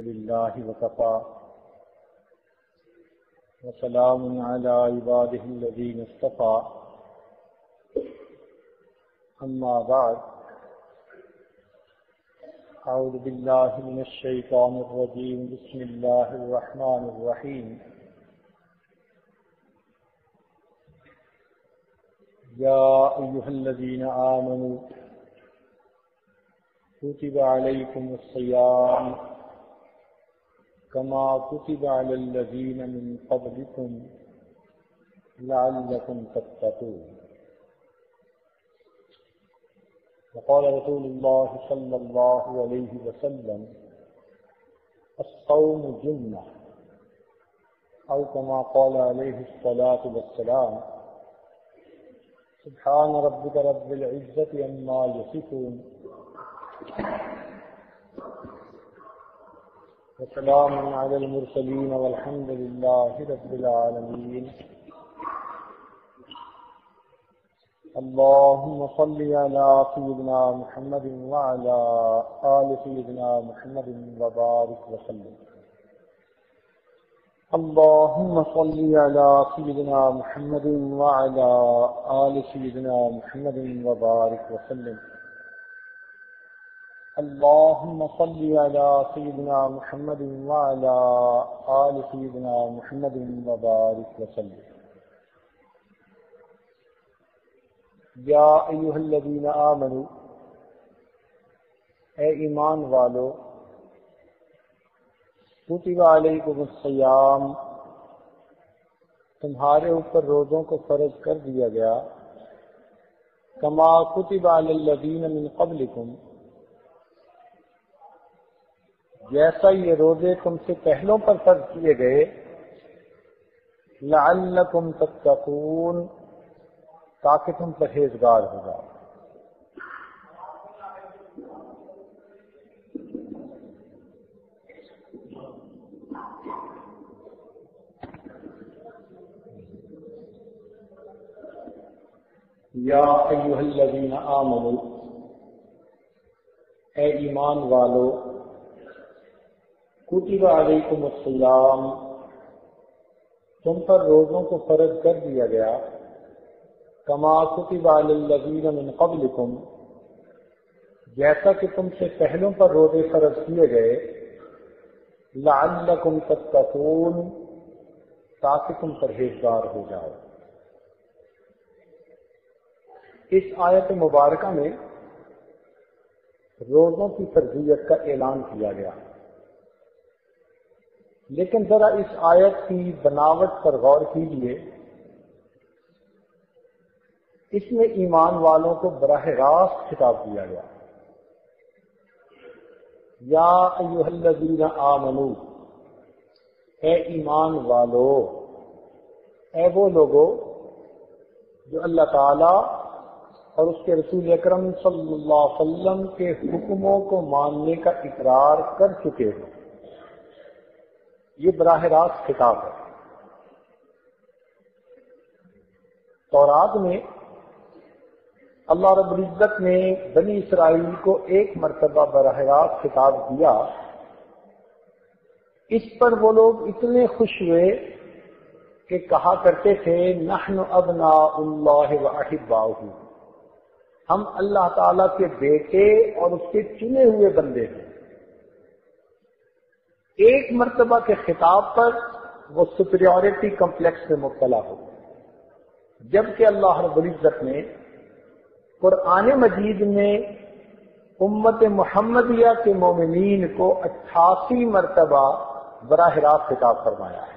لله وكفى وسلام على عباده الذين اصطفى أما بعد أعوذ بالله من الشيطان الرجيم بسم الله الرحمن الرحيم يا أيها الذين آمنوا كتب عليكم الصيام كما كتب على الذين من قبلكم لعلكم تتقون وقال رسول الله صلى الله عليه وسلم الصوم جنة أو كما قال عليه الصلاة والسلام سبحان ربك رب العزة عما يصفون وسلام على المرسلين والحمد لله رب العالمين اللهم صل على سيدنا محمد وعلى آل سيدنا محمد وبارك وسلم اللهم صل على سيدنا محمد وعلى آل سيدنا محمد وبارك وسلم اللهم صل على سيدنا محمد وعلى آل سيدنا محمد وبارك وسلم یا ایھا الذین آمنوا اے ایمان والو کتب علیکم الصیام تمہارے اوپر روزوں کو فرض کر دیا گیا کما کتب علی الذین من قبلکم جیسا یہ روزے تم سے پہلوں پر فرض کیے گئے لعلکم تتقون تاکہ تم پرہیزگار ہو جاؤ یا ایھا الذین آمنوا اے ایمان والو کتب علیکم الصیام تم پر روزوں کو فرض کر دیا گیا کما کتب علی الذین من قبلکم جیسا کہ تم سے پہلوں پر روزے فرض کیے گئے لعلکم تتقون تاکہ تم پرہیزگار ہو جاؤ اس آیت مبارکہ میں روزوں کی فرضیت کا اعلان کیا گیا لیکن ذرا اس آیت کی بناوٹ پر غور کیجیے اس میں ایمان والوں کو براہ راست خطاب کیا گیا یا ایھا الذین آمنو اے ایمان والو اے وہ لوگو جو اللہ تعالی اور اس کے رسول اکرم صلی اللہ علیہ وسلم کے حکموں کو ماننے کا اقرار کر چکے ہو یہ براہ راست خطاب ہے تورات میں اللہ رب العزت نے بنی اسرائیل کو ایک مرتبہ براہ راست خطاب دیا اس پر وہ لوگ اتنے خوش ہوئے کہ کہا کرتے تھے نحن ابناء اللہ واحباؤہ ہم اللہ تعالی کے بیٹے اور اس کے چنے ہوئے بندے ہیں ایک مرتبہ کے خطاب پر وہ سپیریورٹی کمپلیکس میں مبتلا ہو جبکہ اللہ رب العزت نے قرآن مجید میں امت محمدیہ کے مومنین کو 88 مرتبہ براہ راست خطاب فرمایا ہے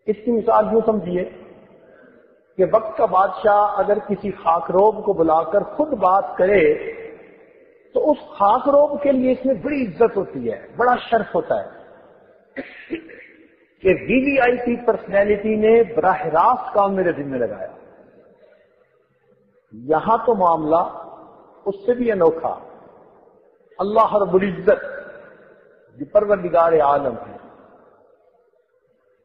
اس کی مثال یوں سمجھیے کہ وقت کا بادشاہ اگر کسی خاکروب کو بلا کر خود بات کرے تو اس خاکروب کے لیے اس میں بڑی عزت ہوتی ہے بڑا شرف ہوتا ہے کہ وی وی آئی پی پرسنالٹی نے براہ راست کام میرے ذمہ لگایا یہاں تو معاملہ اس سے بھی انوکھا اللہ رب العزت جو پروردگار عالم ہے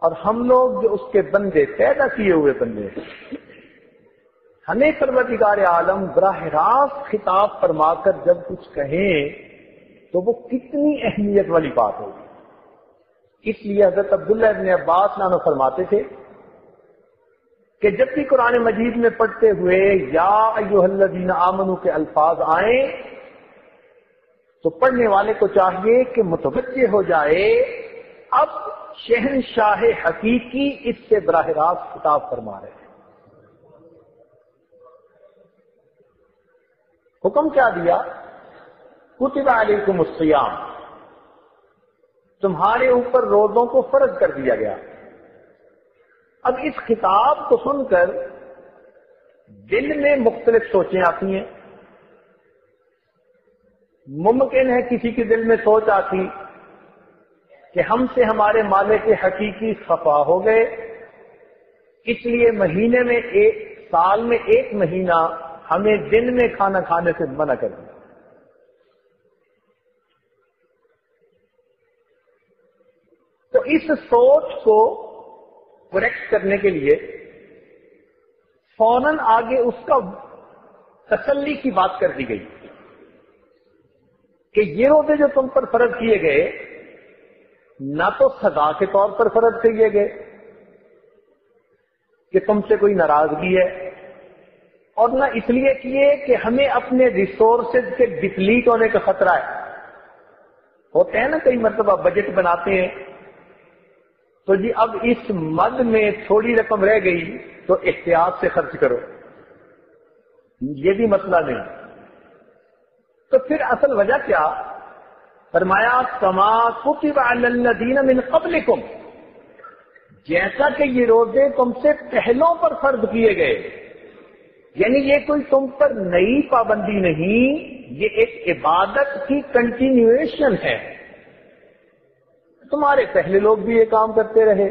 اور ہم لوگ جو اس کے بندے پیدا کیے ہوئے بندے ہیں ہمیں پروردگار عالم براہ راست خطاب فرما کر جب کچھ کہیں تو وہ کتنی اہمیت والی بات ہوگی۔ اس لیے حضرت عبداللہ ابن عباس عنہ فرماتے تھے کہ جب بھی قرآن مجید میں پڑھتے ہوئے یا ایھا الذین آمنوا کے الفاظ آئیں تو پڑھنے والے کو چاہیے کہ متوجہ ہو جائے اب شہنشاہ حقیقی اس سے براہ راست خطاب فرما رہے ہیں۔ حکم کیا دیا؟ کتب علیکم الصیام، تمہارے اوپر روزوں کو فرض کر دیا گیا۔ اب اس خطاب کو سن کر دل میں مختلف سوچیں آتی ہیں۔ ممکن ہے کسی کے دل میں سوچ آتی کہ ہم سے ہمارے مالک حقیقی خفا ہو گئے، اس لیے مہینے میں سال میں ایک مہینہ ہمیں دن میں کھانا کھانے سے منع کر دیا۔ تو اس سوچ کو کریکٹ کرنے کے لیے فوراً آگے اس کا تسلی کی بات کر دی گئی کہ یہ روزے جو تم پر فرض کیے گئے نہ تو سزا کے طور پر فرض کیے گئے کہ تم سے کوئی ناراضگی ہے، اور نہ اس لیے کیے کہ ہمیں اپنے ریسورسز کے ڈپلیٹ ہونے کا خطرہ ہے۔ ہوتے ہیں نا کئی مرتبہ بجٹ بناتے ہیں تو جی اب اس مد میں تھوڑی رقم رہ گئی تو احتیاط سے خرچ کرو، یہ بھی مسئلہ نہیں۔ تو پھر اصل وجہ کیا؟ فرمایا کما کتب علی الذین من قبلکم، جیسا کہ یہ روزے تم سے پہلوں پر فرض کیے گئے، یعنی یہ کوئی تم پر نئی پابندی نہیں، یہ ایک عبادت کی کنٹینیویشن ہے۔ تمہارے پہلے لوگ بھی یہ کام کرتے رہے۔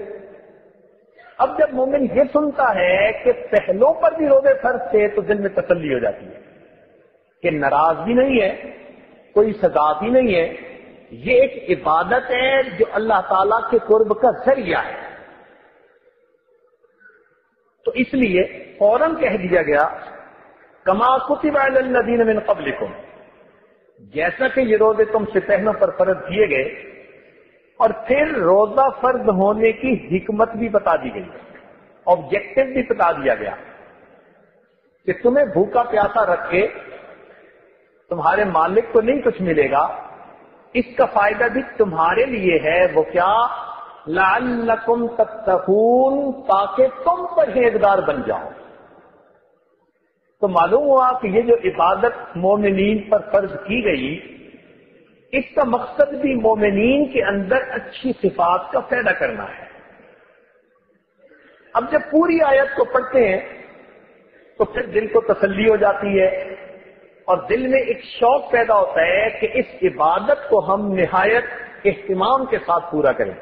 اب جب مومن یہ سنتا ہے کہ پہلوں پر بھی روزے فرض تھے تو دل میں تسلی ہو جاتی ہے کہ ناراضگی نہیں ہے، کوئی سزا بھی نہیں ہے، یہ ایک عبادت ہے جو اللہ تعالی کے قرب کا ذریعہ ہے۔ تو اس لیے فوراً کہہ دیا گیا کما کتب علی الذین من قبلکم، جیسا کہ یہ روزے تم سے پہلوں پر فرض کیے گئے، اور پھر روزہ فرض ہونے کی حکمت بھی بتا دی گئی، آبجیکٹو بھی بتا دیا گیا کہ تمہیں بھوکا پیاسا رکھ کے تمہارے مالک کو نہیں کچھ ملے گا، اس کا فائدہ بھی تمہارے لیے ہے۔ وہ کیا؟ لعلکم تتقون، تاکہ تم پرہیزگار بن جاؤ۔ تو معلوم ہوا کہ یہ جو عبادت مومنین پر فرض کی گئی، اس کا مقصد بھی مومنین کے اندر اچھی صفات کا پیدا کرنا ہے۔ اب جب پوری آیت کو پڑھتے ہیں تو پھر دل کو تسلی ہو جاتی ہے اور دل میں ایک شوق پیدا ہوتا ہے کہ اس عبادت کو ہم نہایت اہتمام کے ساتھ پورا کریں۔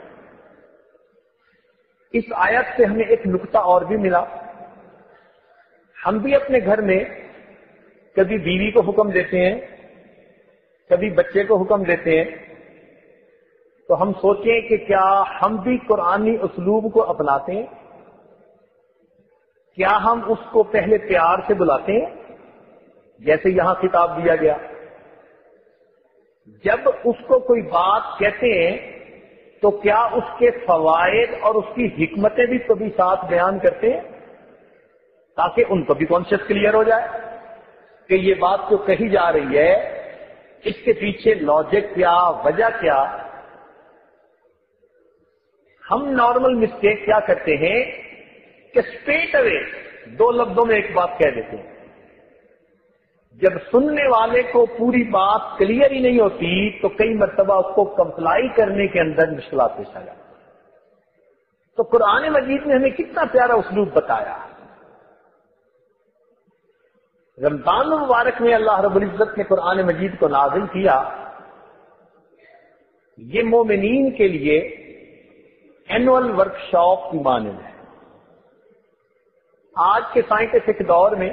اس آیت سے ہمیں ایک نقطہ اور بھی ملا۔ ہم بھی اپنے گھر میں کبھی بیوی کو حکم دیتے ہیں، کبھی بچے کو حکم دیتے ہیں، تو ہم سوچیں کہ کیا ہم بھی قرآنی اسلوب کو اپناتے ہیں؟ کیا ہم اس کو پہلے پیار سے بلاتے ہیں جیسے یہاں خطاب دیا گیا؟ جب اس کو کوئی بات کہتے ہیں تو کیا اس کے فوائد اور اس کی حکمتیں بھی کبھی ساتھ بیان کرتے ہیں تاکہ ان کو بھی کانشیس کلیئر ہو جائے کہ یہ بات جو کہی جا رہی ہے اس کے پیچھے لاجک کیا، وجہ کیا؟ ہم نارمل مسٹیک کیا کرتے ہیں کہ اسٹریٹ اوے دو لفظوں میں ایک بات کہہ دیتے ہیں، جب سننے والے کو پوری بات کلیئر ہی نہیں ہوتی تو کئی مرتبہ اس کو کمپلائی کرنے کے اندر مشکلات پیش آ جاتی۔ تو قرآن مجید نے ہمیں کتنا پیارا اسلوب بتایا۔ رمضان المبارک میں اللہ رب العزت نے قرآن مجید کو نازل کیا، یہ مومنین کے لیے اینول ورکشاپ کی مانند ہے۔ آج کے سائنٹیفک دور میں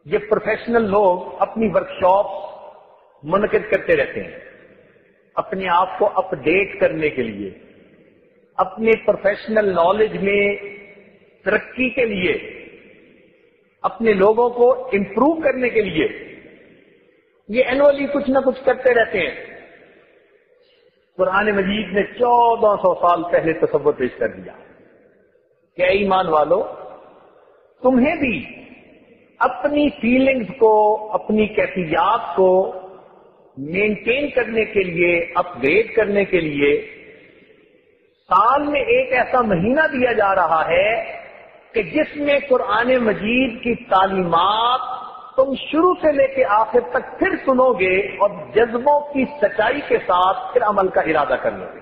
یہ پروفیشنل لوگ اپنی ورکشاپس منعقد کرتے رہتے ہیں اپنے آپ کو اپ ڈیٹ کرنے کے لیے، اپنے پروفیشنل نالج میں ترقی کے لیے، اپنے لوگوں کو امپروو کرنے کے لیے۔ یہ اینولی کچھ نہ کچھ کرتے رہتے ہیں. قرآن مجید نے 1400 سال پہلے تصور پیش کر دیا کہ اے ایمان والو، تمہیں بھی اپنی فیلنگز کو، اپنی کیفیات کو مینٹین کرنے کے لیے، اپ گریڈ کرنے کے لیے سال میں ایک ایسا مہینہ دیا جا رہا ہے کہ جس میں قرآن مجید کی تعلیمات تم شروع سے لے کے آخر تک پھر سنو گے اور جذبوں کی سچائی کے ساتھ پھر عمل کا ارادہ کر لو گے.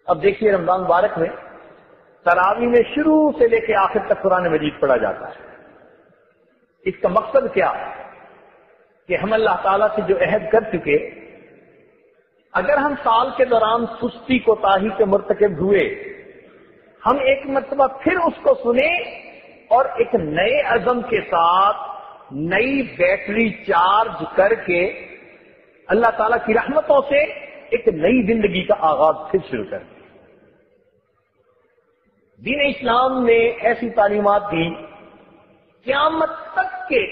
اب دیکھیے رمضان مبارک میں تراویح میں شروع سے لے کے آخر تک قرآن مجید پڑھا جاتا ہے. اس کا مقصد کیا کہ ہم اللہ تعالیٰ سے جو عہد کر چکے، اگر ہم سال کے دوران سستی کوتاہی کے مرتکب ہوئے، ہم ایک مرتبہ پھر اس کو سنیں اور ایک نئے عزم کے ساتھ نئی بیٹری چارج کر کے اللہ تعالیٰ کی رحمتوں سے ایک نئی زندگی کا آغاز پھر شروع کر دیں. دین اسلام نے ایسی تعلیمات دی قیامت تک کے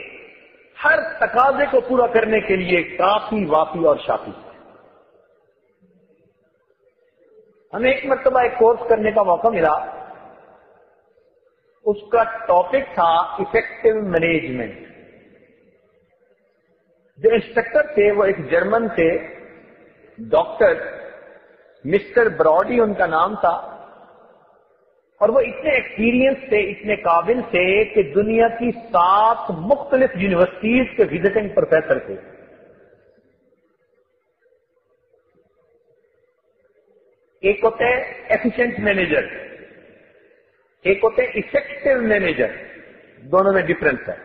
ہر تقاضے کو پورا کرنے کے لیے کافی، وافی اور شافی. ہمیں ایک مرتبہ ایک کورس کرنے کا موقع ملا. اس کا ٹاپک تھا افیکٹو مینجمنٹ. جو انسٹرکٹر تھے وہ ایک جرمن تھے، ڈاکٹر مسٹر براڈی ان کا نام تھا، اور وہ اتنے ایکسپیرینس تھے، اتنے قابل تھے کہ دنیا کی 7 مختلف یونیورسٹیز کے وزٹنگ پروفیسر تھے. ایک ہوتے ہیں ایفیشینٹ مینیجر، ایک ہوتے ہیں افیکٹو مینیجر. دونوں میں ڈفرنس ہے.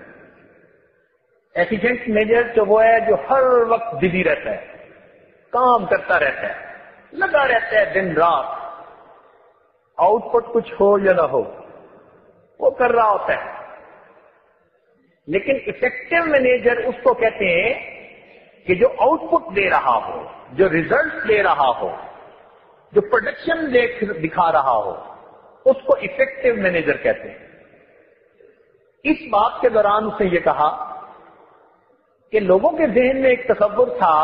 ایفیشینٹ مینیجر جو وہ ہے جو ہر وقت بزی رہتا ہے، کام کرتا رہتا ہے، لگا رہتا ہے دن رات، آؤٹ پٹ کچھ ہو یا نہ ہو وہ کر رہا ہوتا ہے. لیکن افیکٹو مینیجر اس کو کہتے ہیں کہ جو آؤٹ پٹ دے رہا ہو، جو ریزلٹ دے رہا ہو، جو پروڈکشن دکھا رہا ہو، اس کو افیکٹو مینیجر کہتے ہیں. اس بات کے دوران اس نے یہ کہا کہ لوگوں کے ذہن میں ایک تصور تھا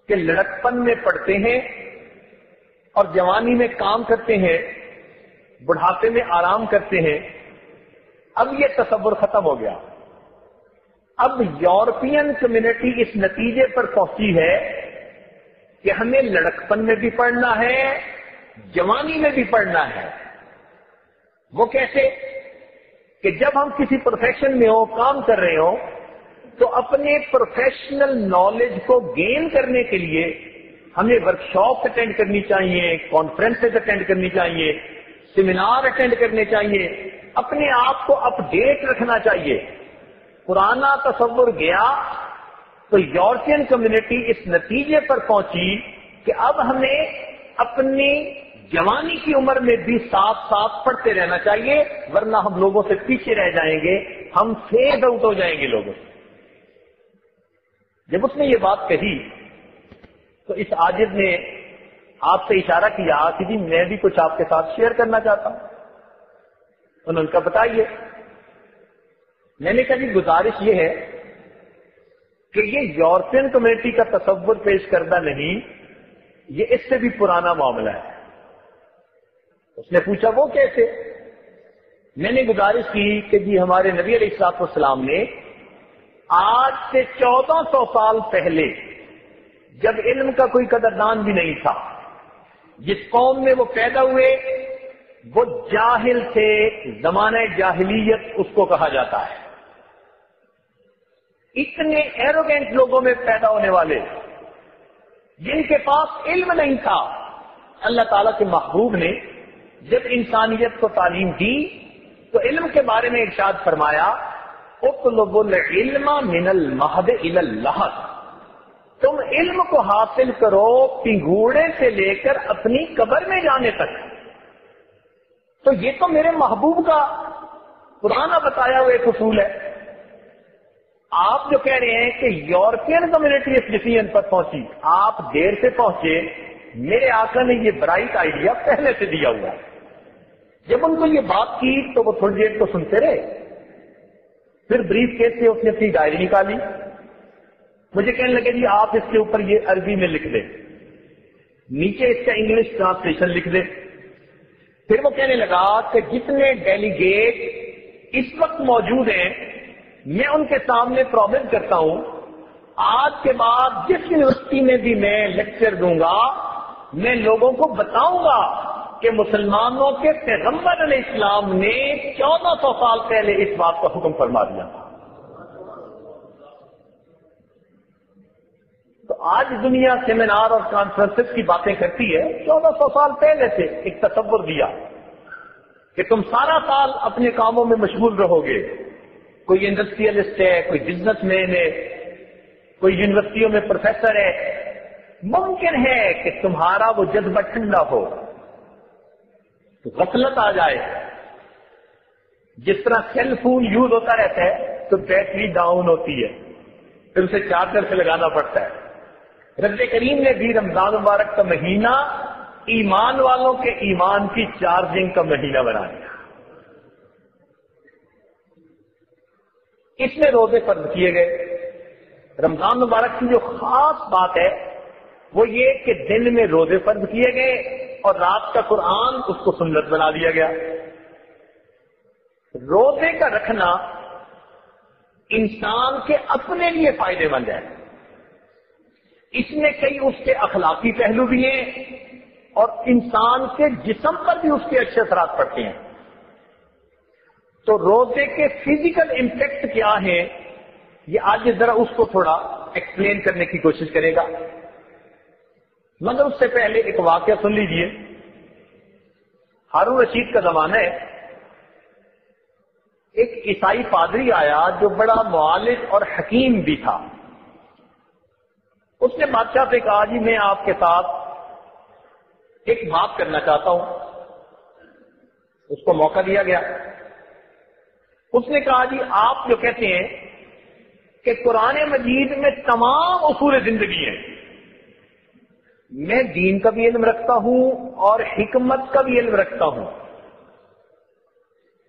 کہ لڑکپن میں پڑھتے ہیں اور جوانی میں کام کرتے ہیں، بڑھاپے میں آرام کرتے ہیں. اب یہ تصور ختم ہو گیا. اب یورپین کمیونٹی اس نتیجے پر پہنچی ہے کہ ہمیں لڑکپن میں بھی پڑھنا ہے، جوانی میں بھی پڑھنا ہے. وہ کیسے؟ کہ جب ہم کسی پروفیشن میں ہو، کام کر رہے ہو، تو اپنے پروفیشنل نالج کو گین کرنے کے لیے ہمیں ورکشاپ اٹینڈ کرنی چاہیے، کانفرنسز اٹینڈ کرنی چاہیے، سیمینار اٹینڈ کرنے چاہیے، اپنے آپ کو اپ ڈیٹ رکھنا چاہیے. پرانا تصور گیا تو یورپین کمیونٹی اس نتیجے پر پہنچی کہ اب ہمیں اپنی جوانی کی عمر میں بھی ساتھ ساتھ پڑھتے رہنا چاہیے، ورنہ ہم لوگوں سے پیچھے رہ جائیں گے، ہم فیڈ آؤٹ ہو جائیں گے لوگوں سے. جب اس نے یہ بات کہی تو اس عاجز نے آپ سے اشارہ کیا کہ جی میں بھی کچھ آپ کے ساتھ شیئر کرنا چاہتا ہوں. انہوں نے کہا بتائیے. میں نے کہا جی گزارش یہ ہے کہ یہ یورپین کمیونٹی کا تصور پیش کردہ نہیں، یہ اس سے بھی پرانا معاملہ ہے. اس نے پوچھا وہ کیسے؟ میں نے گزارش کی کہ جی ہمارے نبی علیہ الصلوۃ والسلام نے آج سے 1400 سال پہلے، جب علم کا کوئی قدردان بھی نہیں تھا، جس قوم میں وہ پیدا ہوئے وہ جاہل تھے، زمانہ جاہلیت اس کو کہا جاتا ہے. اتنے ایروگینٹ لوگوں میں پیدا ہونے والے جن کے پاس علم نہیں تھا، اللہ تعالیٰ کے محبوب نے جب انسانیت کو تعلیم دی تو علم کے بارے میں ارشاد فرمایا اطلبوا العلم من المہد الی اللحد. تم علم کو حاصل کرو پنگوڑے سے لے کر اپنی قبر میں جانے تک. تو یہ تو میرے محبوب کا پرانا بتایا ہوا ایک اصول ہے. آپ جو کہہ رہے ہیں کہ یورپین کمیونٹی اس ڈیسیژن پر پہنچی، آپ دیر سے پہنچے، میرے آقا نے یہ برائٹ آئیڈیا پہلے سے دیا ہوا ہے. جب ان کو یہ بات کی تو وہ تھوڑی دیر تو سنتے رہے، پھر بریف کیس سے اس نے اپنی ڈائری نکالی مجھے کہنے لگے جی آپ اس کے اوپر یہ عربی میں لکھ دیں، نیچے اس کا انگلش ٹرانسلیشن لکھ دیں۔ پھر وہ کہنے لگا کہ جتنے ڈیلیگیٹ اس وقت موجود ہیں میں ان کے سامنے پرومس کرتا ہوں آج کے بعد جس یونیورسٹی میں بھی میں لیکچر دوں گا میں لوگوں کو بتاؤں گا کہ مسلمانوں کے پیغمبر علیہ السلام نے 1400 سال پہلے اس بات کا حکم فرما دیا تھا۔ تو آج دنیا سیمینار اور کانفرنسز کی باتیں کرتی ہے، 1400 سال پہلے سے ایک تصور دیا کہ تم سارا سال اپنے کاموں میں مشغول رہو گے، کوئی انڈسٹریلسٹ ہے، کوئی بزنس مین ہے، کوئی یونیورسٹیوں میں پروفیسر ہے، ممکن ہے کہ تمہارا وہ جذبہ ٹھنڈا ہو، غفلت آ جائے۔ جس طرح سیل فون یوز ہوتا رہتا ہے تو بیٹری ڈاؤن ہوتی ہے، پھر اسے چارجر سے لگانا پڑتا ہے۔ رب کریم نے بھی رمضان مبارک کا مہینہ ایمان والوں کے ایمان کی چارجنگ کا مہینہ بنا دیا۔ اس میں روزے فرض کیے گئے۔ رمضان مبارک کی جو خاص بات ہے وہ یہ کہ دن میں روزے فرض کیے گئے اور رات کا قرآن اس کو سنت بنا دیا گیا۔ روزے کا رکھنا انسان کے اپنے لیے فائدے مند ہے، اس میں کئی اس کے اخلاقی پہلو بھی ہیں اور انسان کے جسم پر بھی اس کے اچھے اثرات پڑتے ہیں۔ تو روزے کے فزیکل امپیکٹ کیا ہیں یہ آج ذرا اس کو تھوڑا ایکسپلین کرنے کی کوشش کرے گا، مگر اس سے پہلے ایک واقعہ سن لیجئے۔ ہارون رشید کا زمانہ ہے، ایک عیسائی پادری آیا جو بڑا معالج اور حکیم بھی تھا۔ اس نے بادشاہ سے کہا جی میں آپ کے ساتھ ایک بات کرنا چاہتا ہوں۔ اس کو موقع دیا گیا۔ اس نے کہا جی آپ جو کہتے ہیں کہ قرآن مجید میں تمام اصول زندگی ہیں، میں دین کا بھی علم رکھتا ہوں اور حکمت کا بھی علم رکھتا ہوں،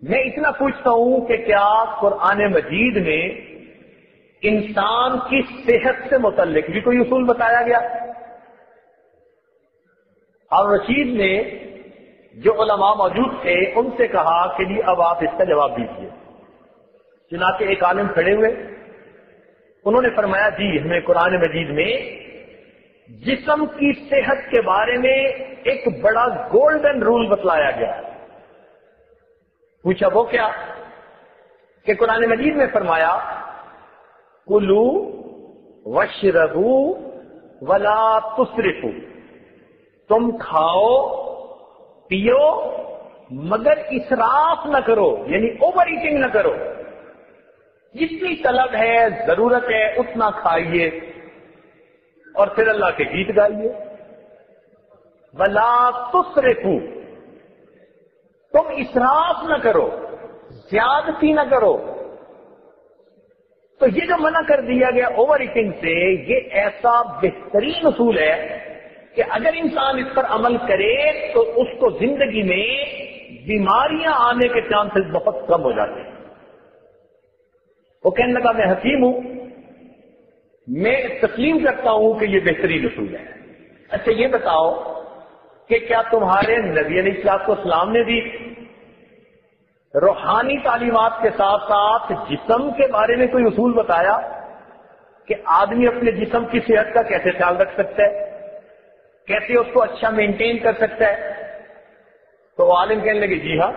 میں اتنا پوچھتا ہوں کہ کیا قرآن مجید میں انسان کی صحت سے متعلق بھی کوئی اصول بتایا گیا؟ اور رشید نے جو علماء موجود تھے ان سے کہا کہ جی اب آپ اس کا جواب دیجیے۔ چنانچہ ایک عالم کھڑے ہوئے، انہوں نے فرمایا جی ہمیں قرآن مجید میں جسم کی صحت کے بارے میں ایک بڑا گولڈن رول بتلایا گیا۔ پوچھا وہ کیا؟ کہ قرآن مجید میں فرمایا کلو واشربو ولا تسرفو، تم کھاؤ پیو مگر اسراف نہ کرو، یعنی اوور ایٹنگ نہ کرو، جتنی طلب ہے ضرورت ہے اتنا کھائیے اور پھر اللہ کے گیت گائیے۔ ولا تسرفو، تم اسراف نہ کرو، زیادتی نہ کرو۔ تو یہ جو منع کر دیا گیا اوور ایٹنگ سے، یہ ایسا بہترین اصول ہے کہ اگر انسان اس پر عمل کرے تو اس کو زندگی میں بیماریاں آنے کے چانسز بہت کم ہو جاتے ہیں۔ وہ کہنے لگا میں حکیم ہوں، میں تسلیم کرتا ہوں کہ یہ بہترین اصول ہے۔ اچھا یہ بتاؤ کہ کیا تمہارے نبی علیہ السلام نے بھی روحانی تعلیمات کے ساتھ ساتھ جسم کے بارے میں کوئی اصول بتایا کہ آدمی اپنے جسم کی صحت کا کیسے خیال رکھ سکتا ہے، کیسے اس کو اچھا مینٹین کر سکتا ہے؟ تو عالم کہنے لگے جی ہاں،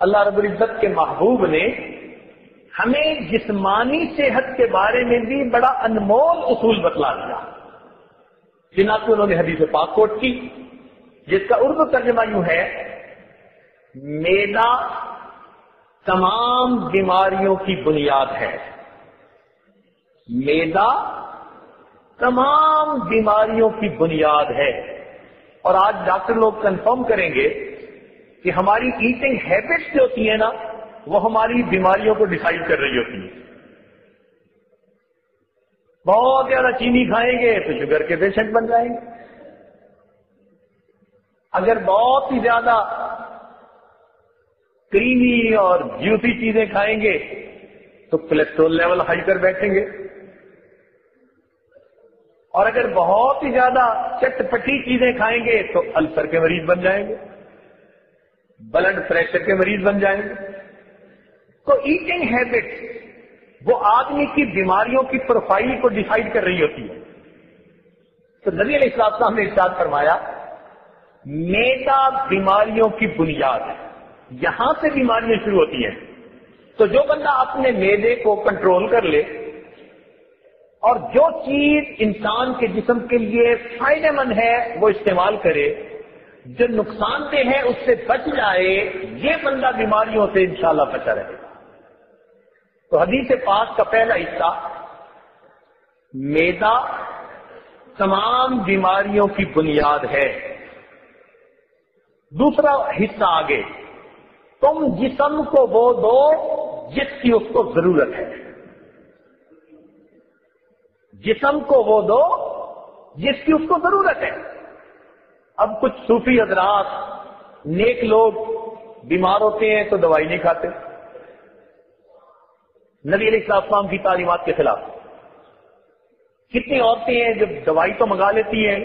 اللہ رب العزت کے محبوب نے ہمیں جسمانی صحت کے بارے میں بھی بڑا انمول اصول بتلا دیا۔ چنانچہ انہوں نے حدیث پاک کوٹ کی جس کا اردو ترجمہ یوں ہے، معدہ تمام بیماریوں کی بنیاد ہے، معدہ تمام بیماریوں کی بنیاد ہے۔ اور آج ڈاکٹر لوگ کنفرم کریں گے کہ ہماری ایٹنگ ہیبٹس جو ہوتی ہیں نا وہ ہماری بیماریوں کو ڈیسائیڈ کر رہی ہوتی ہیں۔ بہت زیادہ چینی کھائیں گے تو شوگر کے پیشنٹ بن جائیں گے، اگر بہت ہی زیادہ کریمی اور جوسی چیزیں کھائیں گے تو کولیسٹرول لیول ہائی کر بیٹھیں گے۔ اور اگر بہت ہی زیادہ چٹپٹی چیزیں کھائیں گے تو السر کے مریض بن جائیں گے، بلڈ پریشر کے مریض بن جائیں گے۔ تو ایٹنگ ہیبٹ وہ آدمی کی بیماریوں کی پروفائل کو ڈیسائیڈ کر رہی ہوتی ہے۔ تو نبی علیہ السلام نے ارشاد فرمایا میدا بیماریوں کی بنیاد ہے، یہاں سے بیماریاں شروع ہوتی ہیں۔ تو جو بندہ اپنے معدے کو کنٹرول کر لے اور جو چیز انسان کے جسم کے لیے فائدہ مند ہے وہ استعمال کرے، جو نقصان دہ ہے اس سے بچ جائے، یہ بندہ بیماریوں سے انشاءاللہ بچا رہے گا۔ تو حدیث پاک کا پہلا حصہ میدا تمام بیماریوں کی بنیاد ہے۔ دوسرا حصہ آگے، تم جسم کو وہ دو جس کی اس کو ضرورت ہے، جسم کو وہ دو جس کی اس کو ضرورت ہے۔ اب کچھ صوفی حضرات نیک لوگ بیمار ہوتے ہیں تو دوائی نہیں کھاتے، نبی علیہ السلام کی تعلیمات کے خلاف۔ کتنی عورتیں ہیں جو دوائی تو منگا لیتی ہیں،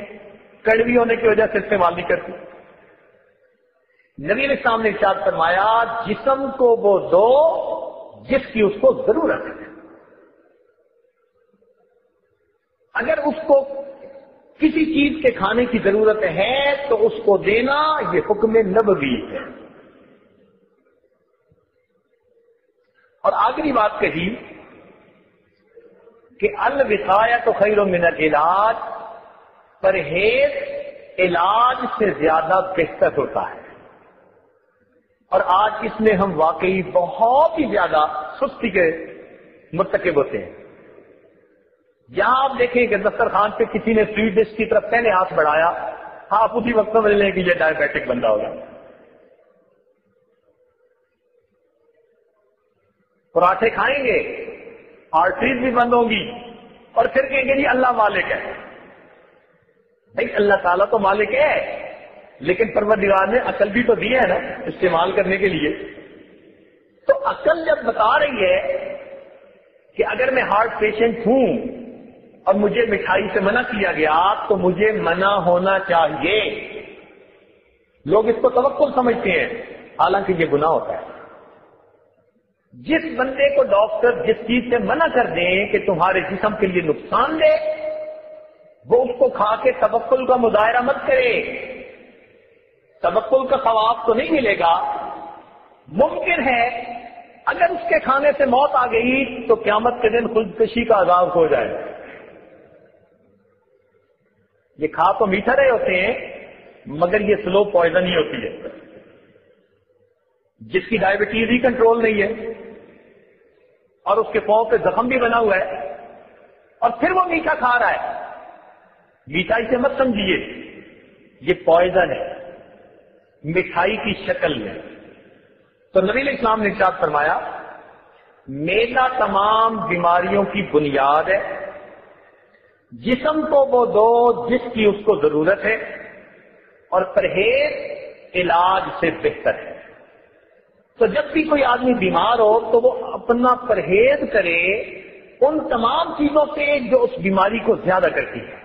کڑوی ہونے کی وجہ سے استعمال نہیں کرتی۔ نبی علیہ السلام نے ارشاد فرمایا جسم کو وہ دو جس کی اس کو ضرورت ہے۔ اگر اس کو کسی چیز کے کھانے کی ضرورت ہے تو اس کو دینا یہ حکم نبوی ہے۔ اور آخری بات کہی کہ الوقایۃ خیر من العلاج، پرہیز علاج سے زیادہ بہتر ہوتا ہے۔ اور آج اس میں ہم واقعی بہت ہی زیادہ سستی کے مرتکب ہوتے ہیں۔ جہاں آپ دیکھیں کہ دسترخوان پہ کسی نے سویٹ ڈش کی طرف پہلے ہاتھ بڑھایا، آپ اسی وقت سمجھ لیں کہ یہ ڈائبیٹک بندہ ہوگا۔ پراٹھے کھائیں گے، آرٹریز بھی بند ہوں گی، اور پھر کہیں گے جی اللہ مالک ہے۔ بھائی اللہ تعالیٰ تو مالک ہے، لیکن پروردگار نے عقل بھی تو دی ہے نا استعمال کرنے کے لیے۔ تو عقل جب بتا رہی ہے کہ اگر میں ہارٹ پیشنٹ ہوں اور مجھے مٹھائی سے منع کیا گیا تو مجھے منع ہونا چاہیے، لوگ اس کو توکل سمجھتے ہیں، حالانکہ یہ گناہ ہوتا ہے۔ جس بندے کو ڈاکٹر جس چیز سے منع کر دیں کہ تمہارے جسم کے لیے نقصان دے، وہ اس کو کھا کے توکل کا مظاہرہ مت کرے۔ توکل کا ثواب تو نہیں ملے گا۔ ممکن ہے اگر اس کے کھانے سے موت آ گئی تو قیامت کے دن خودکشی کا عذاب ہو جائے۔ یہ کھا تو میٹھا رہے ہوتے ہیں مگر یہ سلو پوائزن ہی ہوتی ہے۔ جس کی ڈائبٹیز ہی کنٹرول نہیں ہے اور اس کے پاؤں پہ زخم بھی بنا ہوا ہے اور پھر وہ میٹھا کھا رہا ہے، میٹھائی سے مت سمجھیے، یہ پوائزن ہے مٹھائی کی شکل میں۔ تو نبی علیہ السلام نے ارشاد فرمایا میدا تمام بیماریوں کی بنیاد ہے، جسم کو وہ دو جس کی اس کو ضرورت ہے، اور پرہیز علاج سے بہتر ہے۔ تو جب بھی کوئی آدمی بیمار ہو تو وہ اپنا پرہیز کرے ان تمام چیزوں سے جو اس بیماری کو زیادہ کرتی ہے۔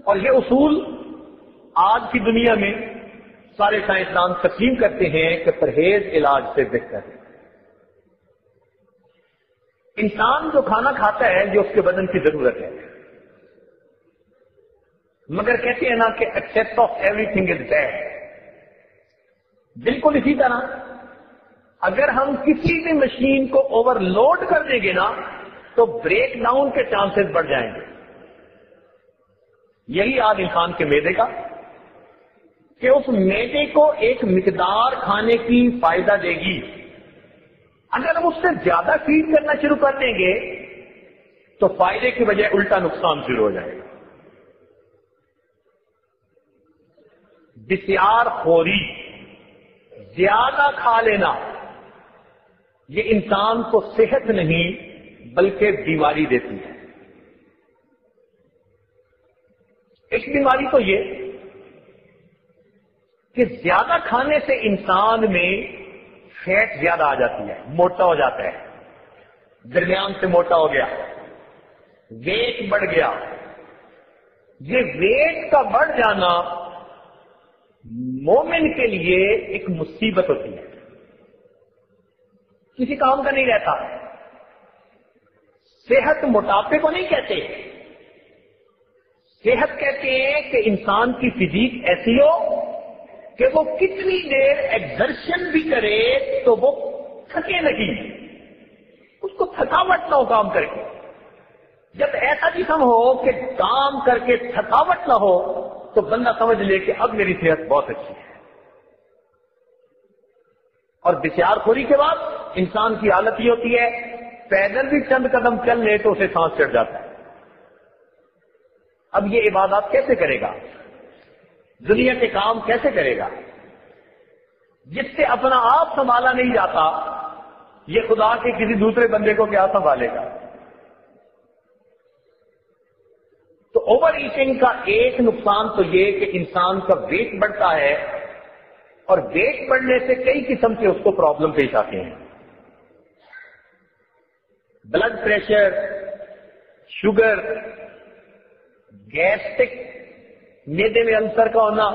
اور یہ اصول آج کی دنیا میں سارے سائنسدان تسلیم کرتے ہیں کہ پرہیز علاج سے بہتر ہے۔ انسان جو کھانا کھاتا ہے جو اس کے بدن کی ضرورت ہے، مگر کہتے ہیں نا کہ excess of everything is bad. بالکل اسی طرح اگر ہم کسی بھی مشین کو اوور لوڈ کر دیں گے نا تو بریک ڈاؤن کے چانسز بڑھ جائیں گے۔ یہی آج انسان کے معدے کا کہ اس معدے کو ایک مقدار کھانے کی فائدہ دے گی، اگر ہم اس سے زیادہ فیڈ کرنا شروع کر دیں گے تو فائدے کی بجائے الٹا نقصان شروع ہو جائے گا۔ بسیار خوری، زیادہ کھا لینا، یہ انسان کو صحت نہیں بلکہ بیماری دیتی ہے۔ ایک بیماری تو یہ کہ زیادہ کھانے سے انسان میں فیٹ زیادہ آ جاتی ہے، موٹا ہو جاتا ہے، درمیان سے موٹا ہو گیا۔ ویٹ بڑھ گیا. یہ ویٹ کا بڑھ جانا مومن کے لیے ایک مصیبت ہوتی ہے، کسی کام کا نہیں رہتا. صحت موٹاپے کو نہیں کہتے، صحت کہتے ہیں کہ انسان کی فزیک ایسی ہو کہ وہ کتنی دیر ایگزرشن بھی کرے تو وہ تھکے نہیں، اس کو تھکاوٹ نہ ہو کام کر کے. جب ایسا جسم ہو کہ کام کر کے تھکاوٹ نہ ہو تو بندہ سمجھ لے کہ اب میری صحت بہت اچھی ہے. اور بسیار خوری کے بعد انسان کی حالت یہ ہوتی ہے پیدل بھی چند قدم چل لے تو اسے سانس چڑھ جاتا ہے. اب یہ عبادات کیسے کرے گا؟ دنیا کے کام کیسے کرے گا جس سے اپنا آپ سنبھالا نہیں جاتا؟ یہ خدا کے کسی دوسرے بندے کو کیا سنبھالے گا؟ تو اوور ایٹنگ کا ایک نقصان تو یہ کہ انسان کا ویٹ بڑھتا ہے، اور ویٹ بڑھنے سے کئی قسم کے اس کو پرابلم پیش آتے ہیں. بلڈ پریشر، شوگر، گیسٹرک، معدے میں السر کا ہونا،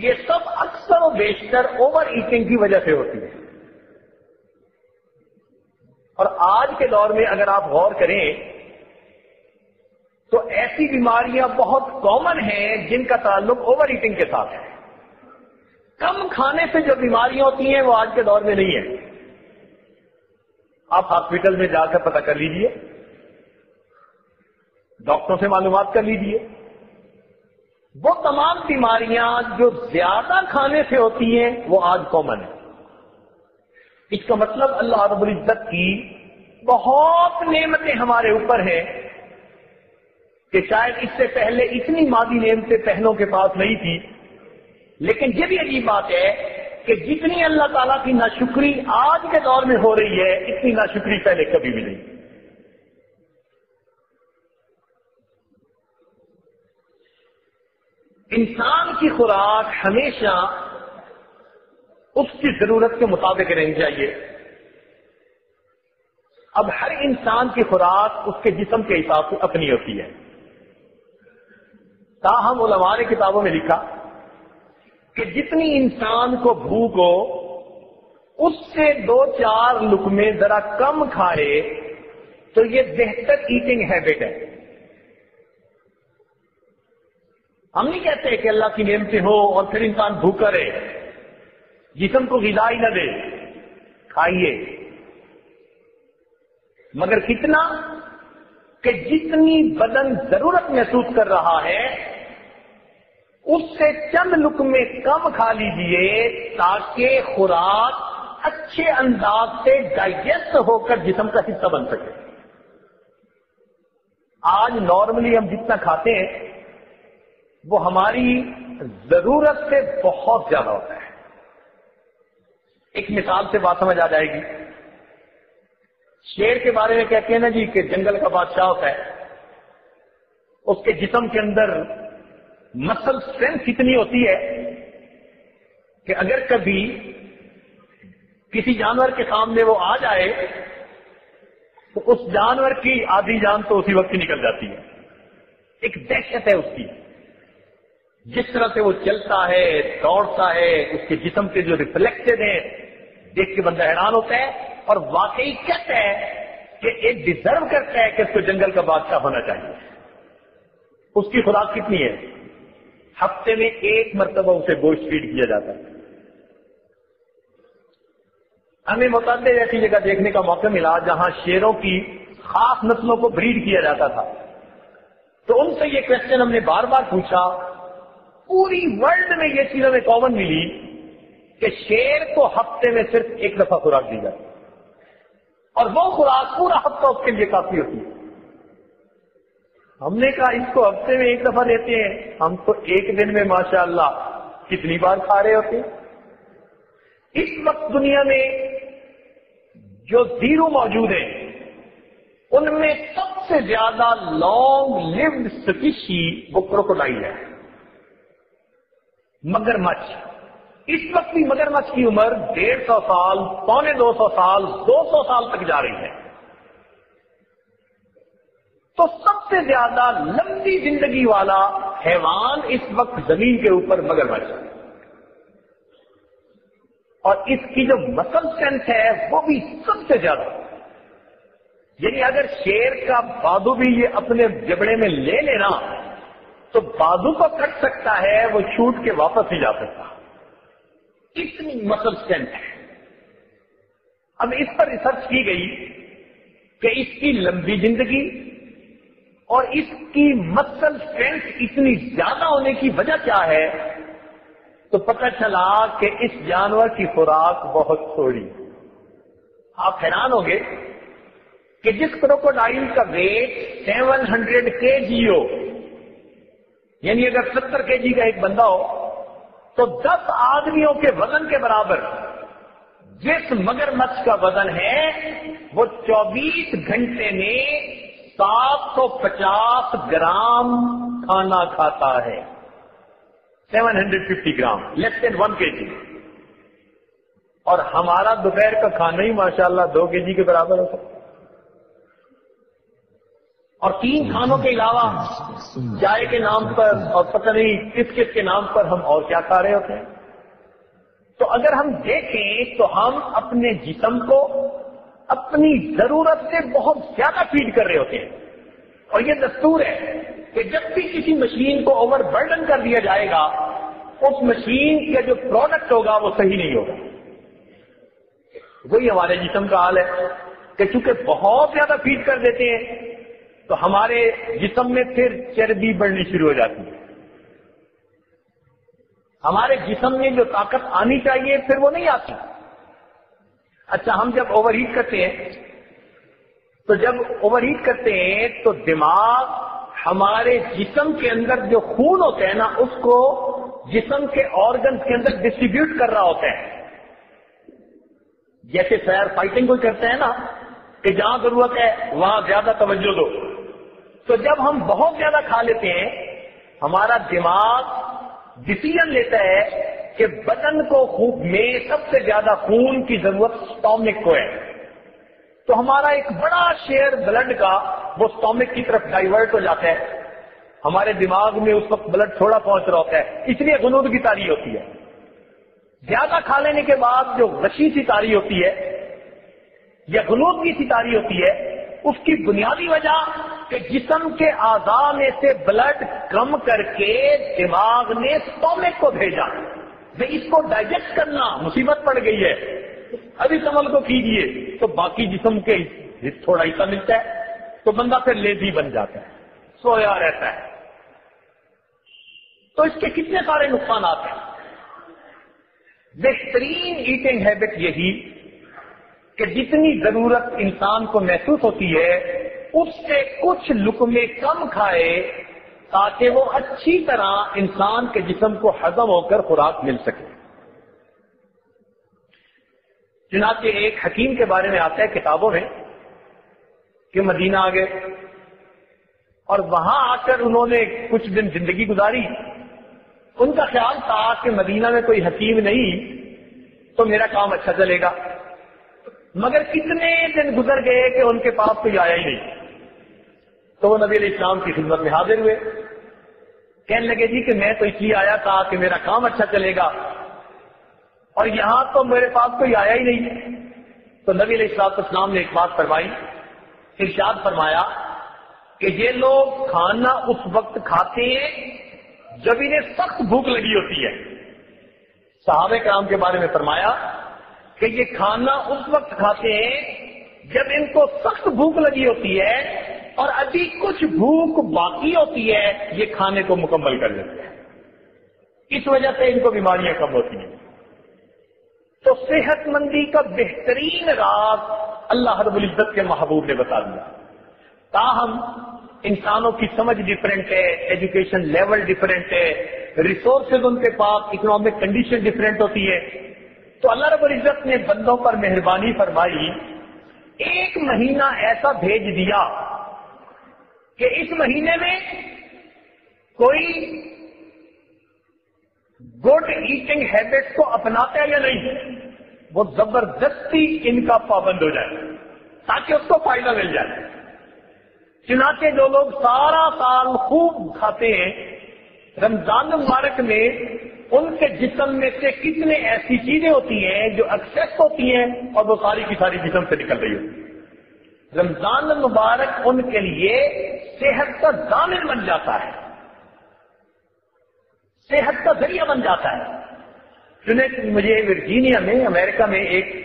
یہ سب اکثر و بیشتر اوور ایٹنگ کی وجہ سے ہوتی ہے. اور آج کے دور میں اگر آپ غور کریں تو ایسی بیماریاں بہت کامن ہیں جن کا تعلق اوور ایٹنگ کے ساتھ ہے. کم کھانے سے جو بیماریاں ہوتی ہیں وہ آج کے دور میں نہیں ہے. آپ ہاسپٹل میں جا کر پتہ کر لیجئے، ڈاکٹروں سے معلومات کر لیجئے، وہ تمام بیماریاں جو زیادہ کھانے سے ہوتی ہیں وہ آج کامن ہے. اس کا مطلب اللہ رب العزت کی بہت نعمتیں ہمارے اوپر ہیں کہ شاید اس سے پہلے اتنی مادی نعمتیں پہلوں کے پاس نہیں تھی. لیکن یہ بھی عجیب بات ہے کہ جتنی اللہ تعالیٰ کی ناشکری آج کے دور میں ہو رہی ہے اتنی ناشکری پہلے کبھی بھی نہیں. انسان کی خوراک ہمیشہ اس کی ضرورت کے مطابق رہنی چاہیے. اب ہر انسان کی خوراک اس کے جسم کے حساب سے اپنی ہوتی ہے. تاہم علماء نے کتابوں میں لکھا کہ جتنی انسان کو بھوک ہو اس سے 2-4 لقمے ذرا کم کھائے تو یہ بہتر ایٹنگ ہیبٹ ہے. ہم نہیں کہتے کہ اللہ کی نعمتیں ہو اور پھر انسان بھوکا رہے، جسم کو غذا ہی نہ دے، کھائیے، مگر کتنا کہ جتنی بدن ضرورت محسوس کر رہا ہے اس سے چند لقمے کم کھا لیجیے تاکہ خوراک اچھے انداز سے ڈائجسٹ ہو کر جسم کا حصہ بن سکے. آج نارملی ہم جتنا کھاتے ہیں وہ ہماری ضرورت سے بہت زیادہ ہوتا ہے. ایک مثال سے بات سمجھ آ جائے گی. شیر کے بارے میں کہتے ہیں نا جی کہ جنگل کا بادشاہ ہوتا ہے، اس کے جسم کے اندر مسل اسٹرینتھ اتنی ہوتی ہے کہ اگر کبھی کسی جانور کے سامنے وہ آ جائے تو اس جانور کی آدھی جان تو اسی وقت ہی نکل جاتی ہے. ایک دہشت ہے اس کی، جس طرح سے وہ چلتا ہے، دوڑتا ہے، اس کے جسم کے جو ریفلیکٹڈ ہیں دیکھ کے بندہ حیران ہوتا ہے اور واقعی کہتا ہے کہ ایک ڈیزرو کرتا ہے کہ اس کو جنگل کا بادشاہ ہونا چاہیے. اس کی خوراک کتنی ہے؟ ہفتے میں 1 مرتبہ اسے گوشت فیڈ کیا جاتا ہے. ہمیں متعدد ایسی جگہ دیکھنے کا موقع ملا جہاں شیروں کی خاص نسلوں کو بریڈ کیا جاتا تھا. تو ان سے یہ کوشچن ہم نے بار بار پوچھا. پوری ورلڈ میں یہ چیز ہمیں کامن ملی کہ شیر کو ہفتے میں صرف 1 دفعہ خوراک دی جاتی اور وہ خوراک پورا ہفتہ اس کے لیے کافی ہوتی ہے. ہم نے کہا اس کو ہفتے میں 1 دفعہ دیتے ہیں، ہم تو 1 دن میں ماشاءاللہ کتنی بار کھا رہے ہوتے ہیں. اس وقت دنیا میں جو زیرو موجود ہیں ان میں سب سے زیادہ لانگ لیوڈ اسپیشی وہ کروکوڈائل ہے، مگرمچھ. اس وقت بھی مگرمچھ کی عمر 150 سال، 250 سال، 200 سال تک جا رہی ہے. تو سب سے زیادہ لمبی زندگی والا حیوان اس وقت زمین کے اوپر مگرمچھ ہے، اور اس کی جو مسل اسٹرینتھ ہے وہ بھی سب سے زیادہ، یعنی اگر شیر کا بازو بھی یہ اپنے جبڑے میں لے لینا تو بازو کو کٹ سکتا ہے، وہ چھوٹ کے واپس نہیں جا سکتا، اتنی مسل اسٹرینتھ ہے۔ اب اس پر ریسرچ کی گئی کہ اس کی لمبی زندگی اور اس کی مسل اسٹرینتھ اتنی زیادہ ہونے کی وجہ کیا ہے، تو پتہ چلا کہ اس جانور کی خوراک بہت تھوڑی۔ آپ حیران ہوں گے کہ جس کروکوڈائل کا ویٹ 700 kg ہو، یعنی اگر 70 kg کا ایک بندہ ہو تو 10 آدمیوں کے وزن کے برابر جس مگرمچھ کا وزن ہے وہ 24 گھنٹے میں 750 گرام کھانا کھاتا ہے، 750 گرام، لیس دین 1 kg، اور ہمارا دوپہر کا کھانا ہی ماشاءاللہ 2 kg کے برابر ہوتا ہے، اور 3 کھانوں کے علاوہ چائے کے نام پر اور پتہ نہیں کس کس کے نام پر ہم اور کیا کھا رہے ہوتے ہیں۔ تو اگر ہم دیکھیں تو ہم اپنے جسم کو اپنی ضرورت سے بہت زیادہ فیڈ کر رہے ہوتے ہیں، اور یہ دستور ہے کہ جب بھی کسی مشین کو اوور برڈن کر دیا جائے گا اس مشین کا جو پروڈکٹ ہوگا وہ صحیح نہیں ہوگا۔ وہی ہمارے جسم کا حال ہے کہ چونکہ بہت زیادہ فیڈ کر دیتے ہیں تو ہمارے جسم میں پھر چربی بڑھنی شروع ہو جاتی ہے، ہمارے جسم میں جو طاقت آنی چاہیے پھر وہ نہیں آتی۔ اچھا، ہم جب اوور ہیٹ کرتے ہیں تو دماغ ہمارے جسم کے اندر جو خون ہوتا ہے نا اس کو جسم کے آرگنز کے اندر ڈسٹریبیوٹ کر رہا ہوتا ہے، جیسے فائر فائٹنگ کوئی کرتا ہے نا کہ جہاں ضرورت ہے وہاں زیادہ توجہ دو، تو جب ہم بہت زیادہ کھا لیتے ہیں ہمارا دماغ ڈیسیژن لیتا ہے کہ بدن کو میں سب سے زیادہ خون کی ضرورت سٹامک کو ہے، تو ہمارا ایک بڑا شیئر بلڈ کا وہ سٹامک کی طرف ڈائیورٹ ہو جاتا ہے، ہمارے دماغ میں اس وقت بلڈ تھوڑا پہنچ رہا ہوتا ہے، اس لیے غنود کی تاری ہوتی ہے۔ زیادہ کھا لینے کے بعد جو غشی سی تاری ہوتی ہے یا غنود کی سی تاری ہوتی ہے، اس کی بنیادی وجہ کہ جسم کے اعضاء میں سے بلڈ کم کر کے دماغ نے سٹامک کو بھیجا، اس کو ڈائجسٹ کرنا مصیبت پڑ گئی ہے، اب اس عمل کو کیجئے تو باقی جسم کے تھوڑا حصہ ملتا ہے، تو بندہ پھر لیزی بن جاتا ہے، سویا رہتا ہے۔ تو اس کے کتنے سارے نقصانات ہیں۔ بہترین ایٹنگ ہیبٹ یہی کہ جتنی ضرورت انسان کو محسوس ہوتی ہے اس سے کچھ لقمے کم کھائے تاکہ وہ اچھی طرح انسان کے جسم کو ہضم ہو کر خوراک مل سکے۔ چنانچہ ایک حکیم کے بارے میں آتا ہے کتابوں میں کہ مدینہ آ گئے اور وہاں آ کر انہوں نے کچھ دن زندگی گزاری، ان کا خیال تھا کہ مدینہ میں کوئی حکیم نہیں تو میرا کام اچھا چلے گا، مگر کتنے دن گزر گئے کہ ان کے پاس کوئی آیا ہی نہیں، تو وہ نبی علیہ السلام کی خدمت میں حاضر ہوئے، کہنے لگے جی کہ میں تو اس لیے آیا تھا کہ میرا کام اچھا چلے گا اور یہاں تو میرے پاس کوئی آیا ہی نہیں۔ تو نبی علیہ السلام نے ایک بات فرمائی، ارشاد فرمایا کہ یہ لوگ کھانا اس وقت کھاتے ہیں جب انہیں سخت بھوک لگی ہوتی ہے۔ صحابہ کرام کے بارے میں فرمایا کہ یہ کھانا اس وقت کھاتے ہیں جب ان کو سخت بھوک لگی ہوتی ہے اور ابھی کچھ بھوک باقی ہوتی ہے، یہ کھانے کو مکمل کر لیتے ہیں، اس وجہ سے ان کو بیماریاں کم ہوتی ہیں۔ تو صحت مندی کا بہترین راز اللہ رب العزت کے محبوب نے بتا دیا۔ تاہم انسانوں کی سمجھ ڈفرینٹ ہے، ایجوکیشن لیول ڈفرینٹ ہے، ریسورسز ان کے پاس، اکنامک کنڈیشن ڈفرینٹ ہوتی ہے، تو اللہ رب العزت نے بندوں پر مہربانی فرمائی، ایک مہینہ ایسا بھیج دیا کہ اس مہینے میں کوئی گڈ ایٹنگ ہیبٹ کو اپناتا ہے یا نہیں، وہ زبردستی ان کا پابند ہو جائے تاکہ اس کو فائدہ مل جائے۔ چنانچہ جو لوگ سارا سال خوب کھاتے ہیں، رمضان مبارک میں ان کے جسم میں سے کتنے ایسی چیزیں ہوتی ہیں جو ایکسیس ہوتی ہیں اور وہ ساری کی ساری جسم سے نکل رہی ہوتی ہے۔ رمضان مبارک ان کے لیے صحت کا ضامن بن جاتا ہے، صحت کا ذریعہ بن جاتا ہے۔ چنانچہ مجھے ورجینیا میں امریکہ میں ایک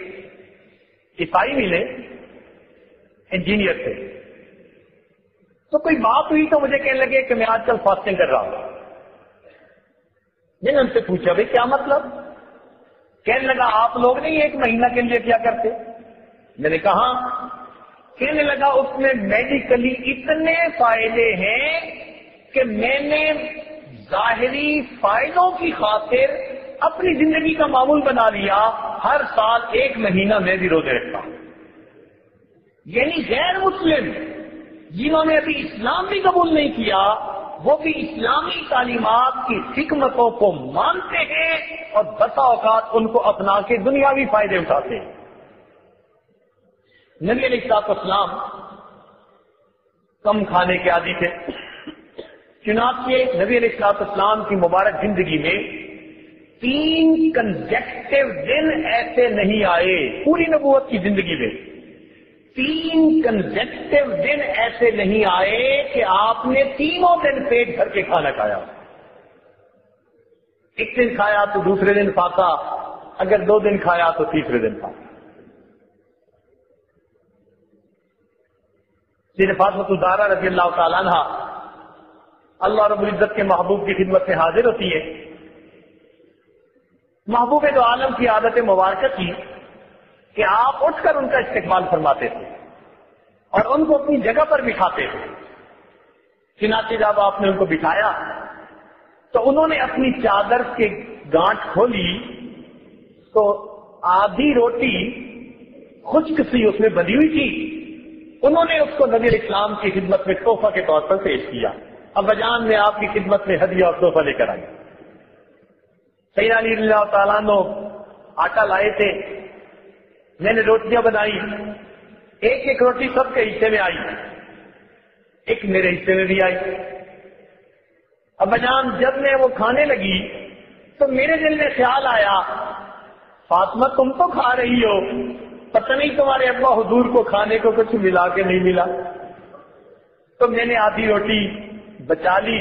عیسائی ملے، انجینئر تھے، تو کوئی بات ہوئی تو مجھے کہنے لگے کہ میں آج کل فاسٹنگ کر رہا ہوں۔ میں نے ان سے پوچھا بھائی کیا مطلب؟ کہنے لگا آپ لوگ نہیں ایک مہینہ کے لیے کیا کرتے؟ میں نے کہا، کہنے لگا اس میں میڈیکلی اتنے فائدے ہیں کہ میں نے ظاہری فائدوں کی خاطر اپنی زندگی کا معمول بنا لیا، ہر سال ایک مہینہ میں بھی روزے رکھتا ہوں۔ یعنی غیر مسلم جنہوں نے ابھی اسلام بھی قبول نہیں کیا، وہ بھی اسلامی تعلیمات کی حکمتوں کو مانتے ہیں اور بسا اوقات ان کو اپنا کے دنیاوی فائدے اٹھاتے ہیں۔ نبی علیہ السلام کم کھانے کے عادی تھے، چنانچہ نبی علیہ السلام کی مبارک زندگی میں 3 کنزیکٹیو دن ایسے نہیں آئے، پوری نبوت کی زندگی میں 3 کنزیکٹیو دن ایسے نہیں آئے کہ آپ نے تینوں دن پیٹ بھر کے کھانا کھایا۔ ایک دن کھایا تو دوسرے دن فاقہ، اگر 2 دن کھایا تو تیسرے دن فاقہ۔ سیدہ فاطمہ الزہرا رضی اللہ تعالیٰ عنہ اللہ رب العزت کے محبوب کی خدمت میں حاضر ہوتی ہے۔ محبوب دو عالم کی عادت مبارکہ تھی کہ آپ اٹھ کر ان کا استقبال فرماتے تھے اور ان کو اپنی جگہ پر بٹھاتے تھے۔ چنانچہ جب آپ نے ان کو بٹھایا تو انہوں نے اپنی چادر کے گانٹھ کھولی تو آدھی روٹی خشک سی اس میں بندھی ہوئی تھی، انہوں نے اس کو نبی علیہ السلام کی خدمت میں تحفہ کے طور پر پیش کیا۔ ابا جان میں آپ کی خدمت میں ہدیہ اور تحفہ لے کر آئی۔ سیدنا علی رضی اللہ تعالیٰ عنہ آٹا لائے تھے، میں نے روٹیاں بنائی، ایک ایک روٹی سب کے حصے میں آئی، ایک میرے حصے میں بھی آئی۔ ابا جان جب میں وہ کھانے لگی تو میرے دل میں خیال آیا، فاطمہ تم تو کھا رہی ہو، پتہ نہیں تمہارے ابا حضور کو کھانے کو کچھ ملا کہ نہیں ملا۔ تو میں نے آدھی روٹی بچا لی،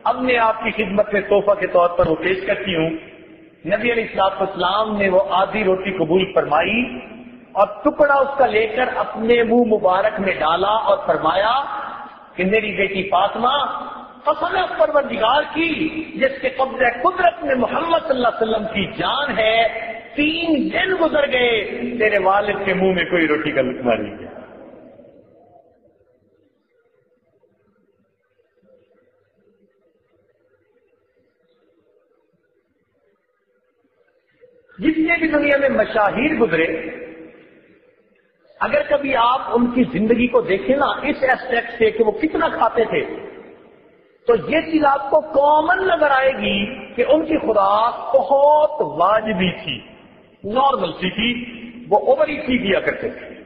اب میں آپ کی خدمت میں تحفہ کے طور پر وہ پیش کرتی ہوں۔ نبی علیہ السلام نے وہ آدھی روٹی قبول فرمائی اور ٹکڑا اس کا لے کر اپنے منہ مبارک میں ڈالا اور فرمایا کہ میری بیٹی فاطمہ، قسم پروردگار کی جس کے قبضہ قدرت میں محمد صلی اللہ علیہ وسلم کی جان ہے، 3 دن گزر گئے تیرے والد کے منہ میں کوئی روٹی کا لقمہ نہیں گیا۔ جتنے بھی دنیا میں مشاہیر گزرے، اگر کبھی آپ ان کی زندگی کو دیکھیں نا اس ایسپیکٹ سے کہ وہ کتنا کھاتے تھے، تو یہ چیز آپ کو کامن نظر آئے گی کہ ان کی خوراک بہت واجبی تھی، نارمل سی تھی، وہ اوور ایٹ نہیں کیا کرتے تھے۔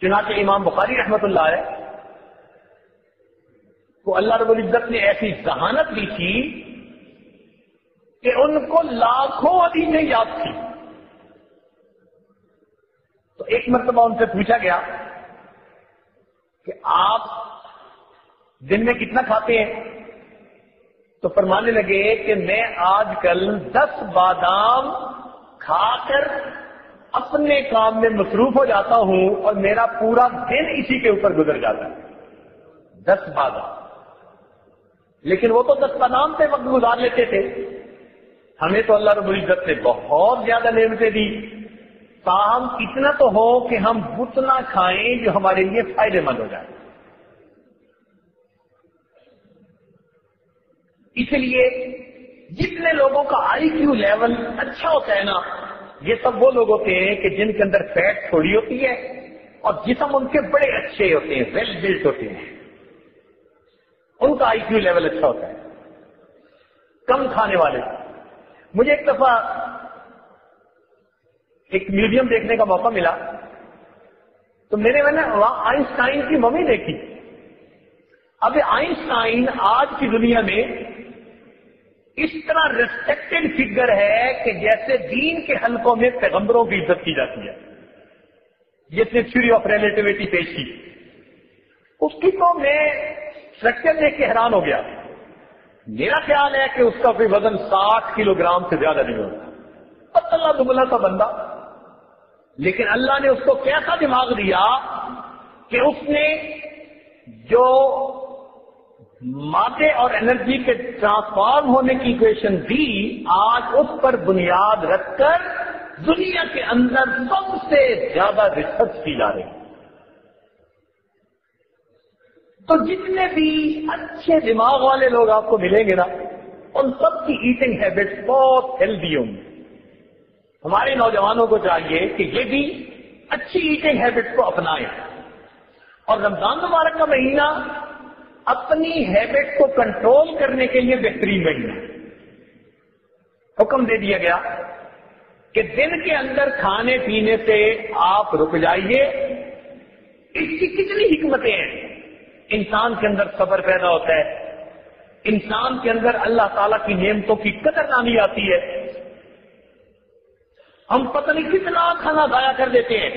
چنانچہ امام بخاری رحمۃ اللہ علیہ کو اللہ رب العزت نے ایسی ذہانت دی تھی کہ ان کو لاکھوں حدیثیں یاد تھی۔ تو ایک مرتبہ ان سے پوچھا گیا کہ آپ دن میں کتنا کھاتے ہیں؟ تو فرمانے لگے کہ میں آج کل 10 بادام کھا کر اپنے کام میں مصروف ہو جاتا ہوں اور میرا پورا دن اسی کے اوپر گزر جاتا ہے۔ 10 بادام، لیکن وہ تو 10 بادام پہ وقت گزار لیتے تھے، ہمیں تو اللہ رب العزت نے بہت زیادہ نعمتیں دی، تاہم اتنا تو ہو کہ ہم اتنا کھائیں جو ہمارے لیے فائدے مند ہو جائے۔ اس لیے جتنے لوگوں کا آئی کیو لیول اچھا ہوتا ہے نا، یہ سب وہ لوگ ہوتے ہیں کہ جن کے اندر فیٹ تھوڑی ہوتی ہے اور جسم ان کے بڑے اچھے ہوتے ہیں، ویل بلٹ ہوتے ہیں، ان کا آئی کیو لیول اچھا ہوتا ہے، کم کھانے والے۔ مجھے ایک دفعہ ایک میوزیم دیکھنے کا موقع ملا تو میں نے وہاں آئنسٹائن کی ممی دیکھی. اب آئنسٹائن آج کی دنیا میں اس طرح ریسپیکٹڈ فگر ہے کہ جیسے دین کے حلقوں میں پیغمبروں کی عزت کی جاتی ہے. جس نے تھیوری آف ریلیٹیوٹی پیش کی اس کی تو میں اسٹرکچر دیکھ کے حیران ہو گیا. میرا خیال ہے کہ اس کا کوئی وزن 60 کلو گرام سے زیادہ نہیں ہوتا. پتلا دبلا سا بندہ, لیکن اللہ نے اس کو کیسا دماغ دیا کہ اس نے جو مادے اور انرجی کے ٹرانسفارم ہونے کی ایکویشن دی, آج اس پر بنیاد رکھ کر دنیا کے اندر سب سے زیادہ ریسرچ کی جا رہی ہے. تو جتنے بھی اچھے دماغ والے لوگ آپ کو ملیں گے نا, ان سب کی ایٹنگ ہیبٹس بہت ہیلدی ہوں گی. ہمارے نوجوانوں کو چاہیے کہ یہ بھی اچھی ایٹنگ ہیبٹس کو اپنائیں, اور رمضان مبارک کا مہینہ اپنی ہیبٹ کو کنٹرول کرنے کے لیے بہترین مہینہ. حکم دے دیا گیا کہ دن کے اندر کھانے پینے سے آپ رک جائیے. اس کی کتنی حکمتیں ہیں. انسان کے اندر صبر پیدا ہوتا ہے, انسان کے اندر اللہ تعالیٰ کی نعمتوں کی قدر دانی آتی ہے. ہم پتہ نہیں کتنا کھانا ضائع کر دیتے ہیں.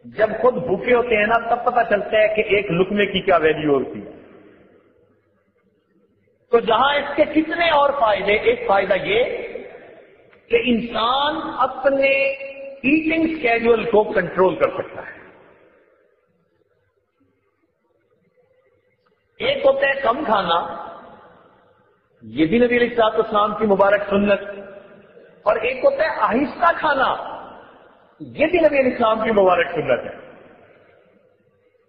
جب خود بھوکے ہوتے ہیں نا تب پتہ چلتا ہے کہ ایک لقمے کی کیا ویلیو ہوتی ہے. تو جہاں اس کے کتنے اور فائدے, ایک فائدہ یہ کہ انسان اپنے ایٹنگ اسکیڈول کو کنٹرول کر سکتا ہے. ایک ہوتا ہے کم کھانا, یہ بھی نبی علیہ السلام کی مبارک سنت, اور ایک ہوتا ہے آہستہ کھانا, یہ بھی نبی علیہ السلام کی مبارک سنت ہے.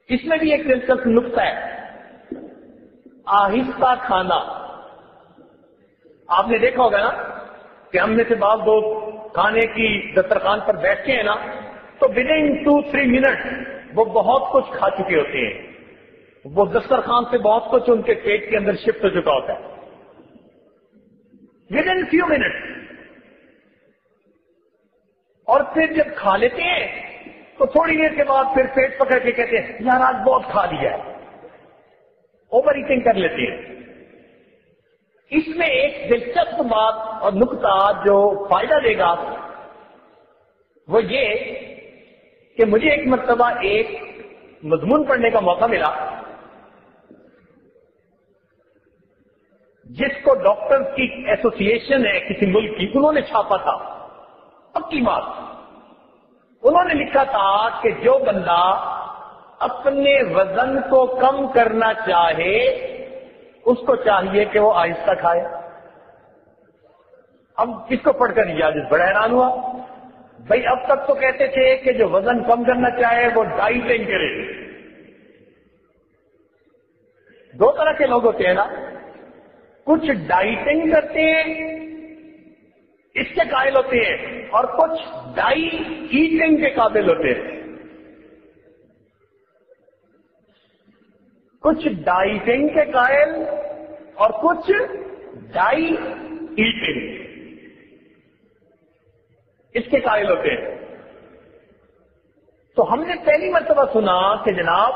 اس میں بھی ایک دلچسپ نقطہ ہے, آہستہ کھانا. آپ نے دیکھا ہوگا نا کہ ہم میں سے بعض لوگ کھانے کی دسترخوان پر بیٹھتے ہیں نا تو ودن 2-3 منٹ وہ بہت کچھ کھا چکے ہوتے ہیں. وہ دسترخوان سے بہت کچھ ان کے پیٹ کے اندر شفٹ ہو چکا ہوتا ہے ودن فیو منٹ. اور پھر جب کھا لیتے ہیں تو تھوڑی دیر کے بعد پھر پیٹ پکڑ کے کہتے ہیں یار آج بہت کھا لیا ہے, اوور ایٹنگ کر لیتے ہیں. اس میں ایک دلچسپ بات اور نقطہ جو فائدہ دے گا وہ یہ کہ مجھے ایک مرتبہ ایک مضمون پڑھنے کا موقع ملا جس کو ڈاکٹرز کی ایسوسی ایشن ہے کسی ملک کی, انہوں نے چھاپا تھا. پکی بات, انہوں نے لکھا تھا کہ جو بندہ اپنے وزن کو کم کرنا چاہے اس کو چاہیے کہ وہ آہستہ کھائے. اب کس کو پڑھ کر یہ بڑا حیران ہوا. بھائی اب تک تو کہتے تھے کہ جو وزن کم کرنا چاہے وہ ڈائٹنگ کرے. دو طرح کے لوگ ہوتے ہیں نا, کچھ ڈائٹنگ کرتے ہیں اس کے قائل ہوتے ہیں, اور کچھ ڈائی ایٹنگ کے قابل ہوتے ہیں. کچھ ڈائٹنگ کے قائل اور کچھ ڈائی ایٹنگ اس کے قائل ہوتے ہیں. تو ہم نے پہلی مرتبہ سنا کہ جناب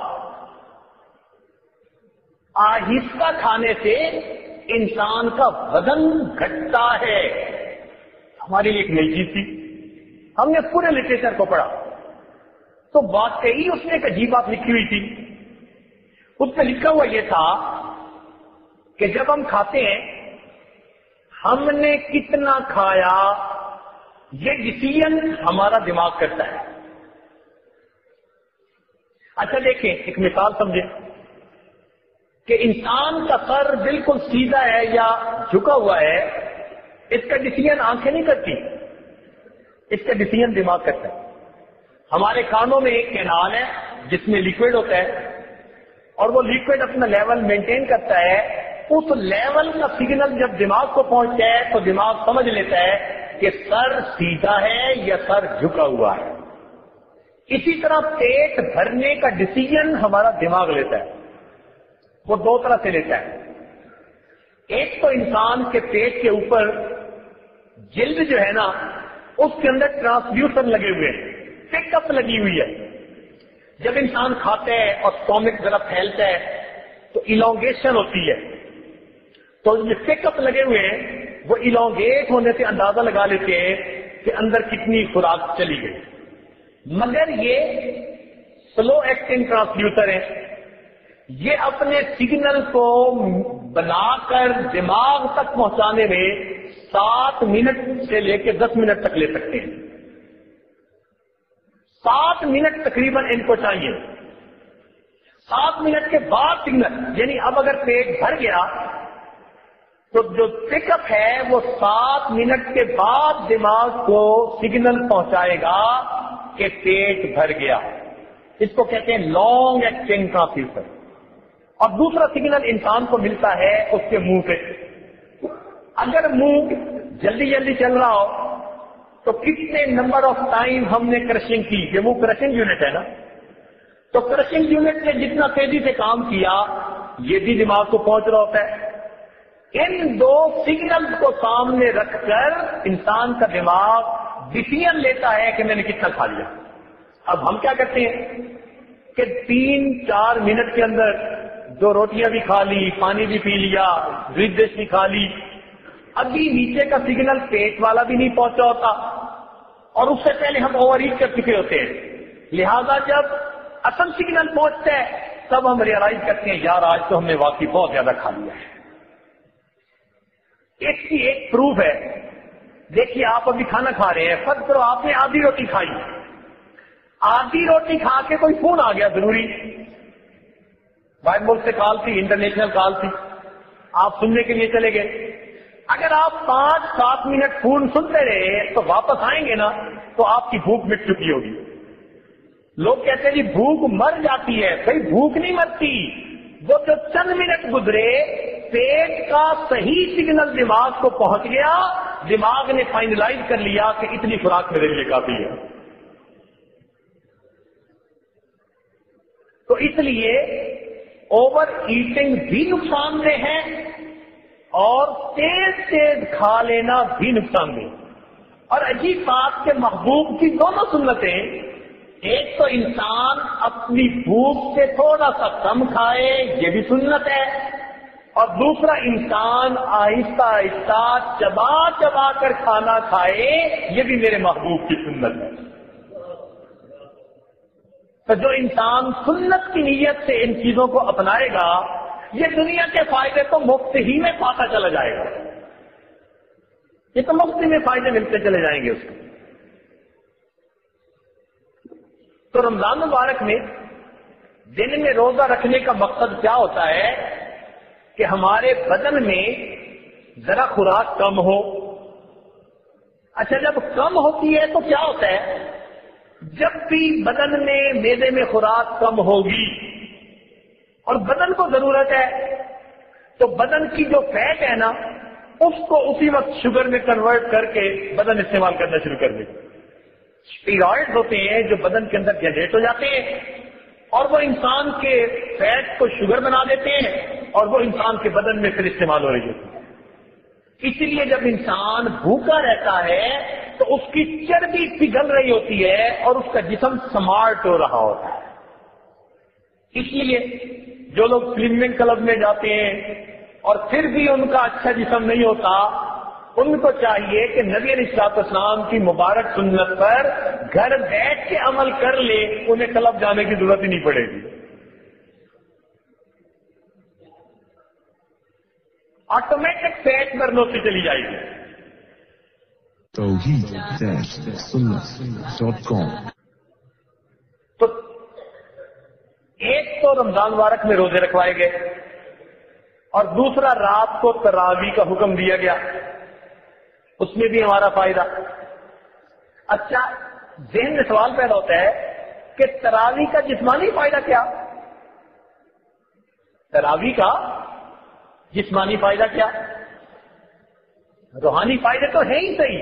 آہستہ کھانے سے انسان کا وزن گھٹتا ہے. ہماری ایک نئی چیز تھی, ہم نے پورے لٹریچر کو پڑھا تو واقعی اس نے ایک عجیب بات لکھی ہوئی تھی. اس میں لکھا ہوا یہ تھا کہ جب ہم کھاتے ہیں ہم نے کتنا کھایا یہ ڈسیژن ہمارا دماغ کرتا ہے. اچھا دیکھیں ایک مثال سمجھیں کہ انسان کا سر بالکل سیدھا ہے یا جھکا ہوا ہے, اس کا ڈسیژن آنکھیں نہیں کرتی, اس کا ڈسیژن دماغ کرتا ہے. ہمارے کانوں میں ایک کینال ہے جس میں لیکوڈ ہوتا ہے اور وہ لیکوڈ اپنا لیول مینٹین کرتا ہے. اس لیول کا سگنل جب دماغ کو پہنچتا ہے تو دماغ سمجھ لیتا ہے کہ سر سیدھا ہے یا سر جھکا ہوا ہے. اسی طرح پیٹ بھرنے کا ڈسیژن ہمارا دماغ لیتا ہے. وہ دو طرح سے لیتا ہے. ایک تو انسان کے پیٹ کے اوپر جلد جو ہے نا اس کے اندر ٹرانسڈیوسر لگے ہوئے ہیں، پک اپ لگی ہوئی ہے. جب انسان کھاتا ہے اور اسٹومک ذرا پھیلتا ہے تو الانگیشن ہوتی ہے، تو یہ پک اپ لگے ہوئے ہیں، وہ الانگیٹ ہونے سے اندازہ لگا لیتے ہیں کہ اندر کتنی خوراک چلی گئی. مگر یہ سلو ایکٹنگ ٹرانسڈیوسر ہے، یہ اپنے سگنل کو بنا کر دماغ تک پہنچانے میں 7 منٹ سے لے کے 10 منٹ تک لے سکتے ہیں. 7 منٹ تقریباً ان کو چاہیے. 7 منٹ کے بعد سگنل، یعنی اب اگر پیٹ بھر گیا تو جو پک اپ ہے وہ 7 منٹ کے بعد دماغ کو سگنل پہنچائے گا کہ پیٹ بھر گیا. اس کو کہتے ہیں لانگ ایکٹنگ ٹرانسڈیوسر. اور دوسرا سگنل انسان کو ملتا ہے اس کے منہ سے. اگر منہ جلدی جلدی چل رہا ہو تو کتنے نمبر آف ٹائم ہم نے کرشنگ کی، کہ وہ کرشنگ یونٹ ہے نا، تو کرشنگ یونٹ نے جتنا تیزی سے کام کیا یہ بھی دماغ کو پہنچ رہا ہوتا ہے. ان دو سگنل کو سامنے رکھ کر انسان کا دماغ ڈسیزن لیتا ہے کہ میں نے کتنا کھا لیا. اب ہم کیا کرتے ہیں کہ 3-4 منٹ کے اندر 2 روٹیاں بھی کھا لی، پانی بھی پی لیا، ڈش بھی کھا لی، ابھی نیچے کا سگنل پیٹ والا بھی نہیں پہنچا ہوتا اور اس سے پہلے ہم اوور ایٹ کر چکے ہوتے ہیں. لہذا جب اصل سگنل پہنچتا ہے تب ہم ریئلائز کرتے ہیں یار آج تو ہم نے واقعی بہت زیادہ کھا لیا ہے. اس کی ایک پروف ہے، دیکھیے آپ ابھی کھانا کھا رہے ہیں، فرض کرو آپ نے آدھی روٹی کھائی، آدھی روٹی کھا کے کوئی فون آ گیا ضروری، باہر ملک سے کال تھی، انٹرنیشنل کال تھی، آپ سننے کے لیے چلے گئے. اگر آپ 5-7 منٹ فون سنتے رہے تو واپس آئیں گے نا تو آپ کی بھوک مٹ چکی ہوگی. لوگ کہتے ہیں جی بھوک مر جاتی ہے، بھائی بھوک نہیں مرتی، وہ جو چند منٹ گزرے پیٹ کا صحیح سگنل دماغ کو پہنچ گیا، دماغ نے فائنلائز کر لیا کہ اتنی خوراک میرے لیے کافی ہے. تو اس لیے اوور ایٹنگ بھی نقصان دہ ہے اور تیز تیز کھا لینا بھی نقصان دہ. اور عجیب بات کہ محبوب کی دونوں سنتیں، ایک تو انسان اپنی بھوک سے تھوڑا سا کم کھائے یہ بھی سنت ہے، اور دوسرا انسان آہستہ آہستہ چبا چبا کر کھانا کھائے یہ بھی میرے محبوب کی سنت ہے. تو جو انسان سنت کی نیت سے ان چیزوں کو اپنائے گا یہ دنیا کے فائدے تو مفت ہی میں پاتا چلا جائے گا، یہ تو مفت میں فائدے ملتے چلے جائیں گے اس کو. تو رمضان مبارک میں دن میں روزہ رکھنے کا مقصد کیا ہوتا ہے کہ ہمارے بدن میں ذرا خوراک کم ہو. اچھا جب کم ہوتی ہے تو کیا ہوتا ہے، جب بھی بدن میں معدے میں خوراک کم ہوگی اور بدن کو ضرورت ہے تو بدن کی جو فیٹ ہے نا اس کو اسی وقت شوگر میں کنورٹ کر کے بدن استعمال کرنا شروع کر دے. اسٹیرائڈز ہوتے ہیں جو بدن کے اندر جنریٹ ہو جاتے ہیں اور وہ انسان کے فیٹ کو شوگر بنا دیتے ہیں اور وہ انسان کے بدن میں پھر استعمال ہو رہی ہوتی ہے. اسی لیے جب انسان بھوکا رہتا ہے تو اس کی چربی پگھل رہی ہوتی ہے اور اس کا جسم سمارٹ ہو رہا ہوتا ہے. اس لیے جو لوگ سلمنگ کلب میں جاتے ہیں اور پھر بھی ان کا اچھا جسم نہیں ہوتا، ان کو چاہیے کہ نبی علیہ الصلوۃ والسلام کی مبارک سنت پر گھر بیٹھ کے عمل کر لے، انہیں کلب جانے کی ضرورت ہی نہیں پڑے گی. آٹومیٹک فیٹ برن ہوتی چلی جائے گی. تو ایک تو رمضان مبارک میں روزے رکھوائے گئے اور دوسرا رات کو تراویح کا حکم دیا گیا، اس میں بھی ہمارا فائدہ. اچھا ذہن میں سوال پیدا ہوتا ہے کہ تراویح کا جسمانی فائدہ کیا؟ تراویح کا جسمانی فائدہ کیا؟ روحانی فائدے تو ہیں ہی صحیح.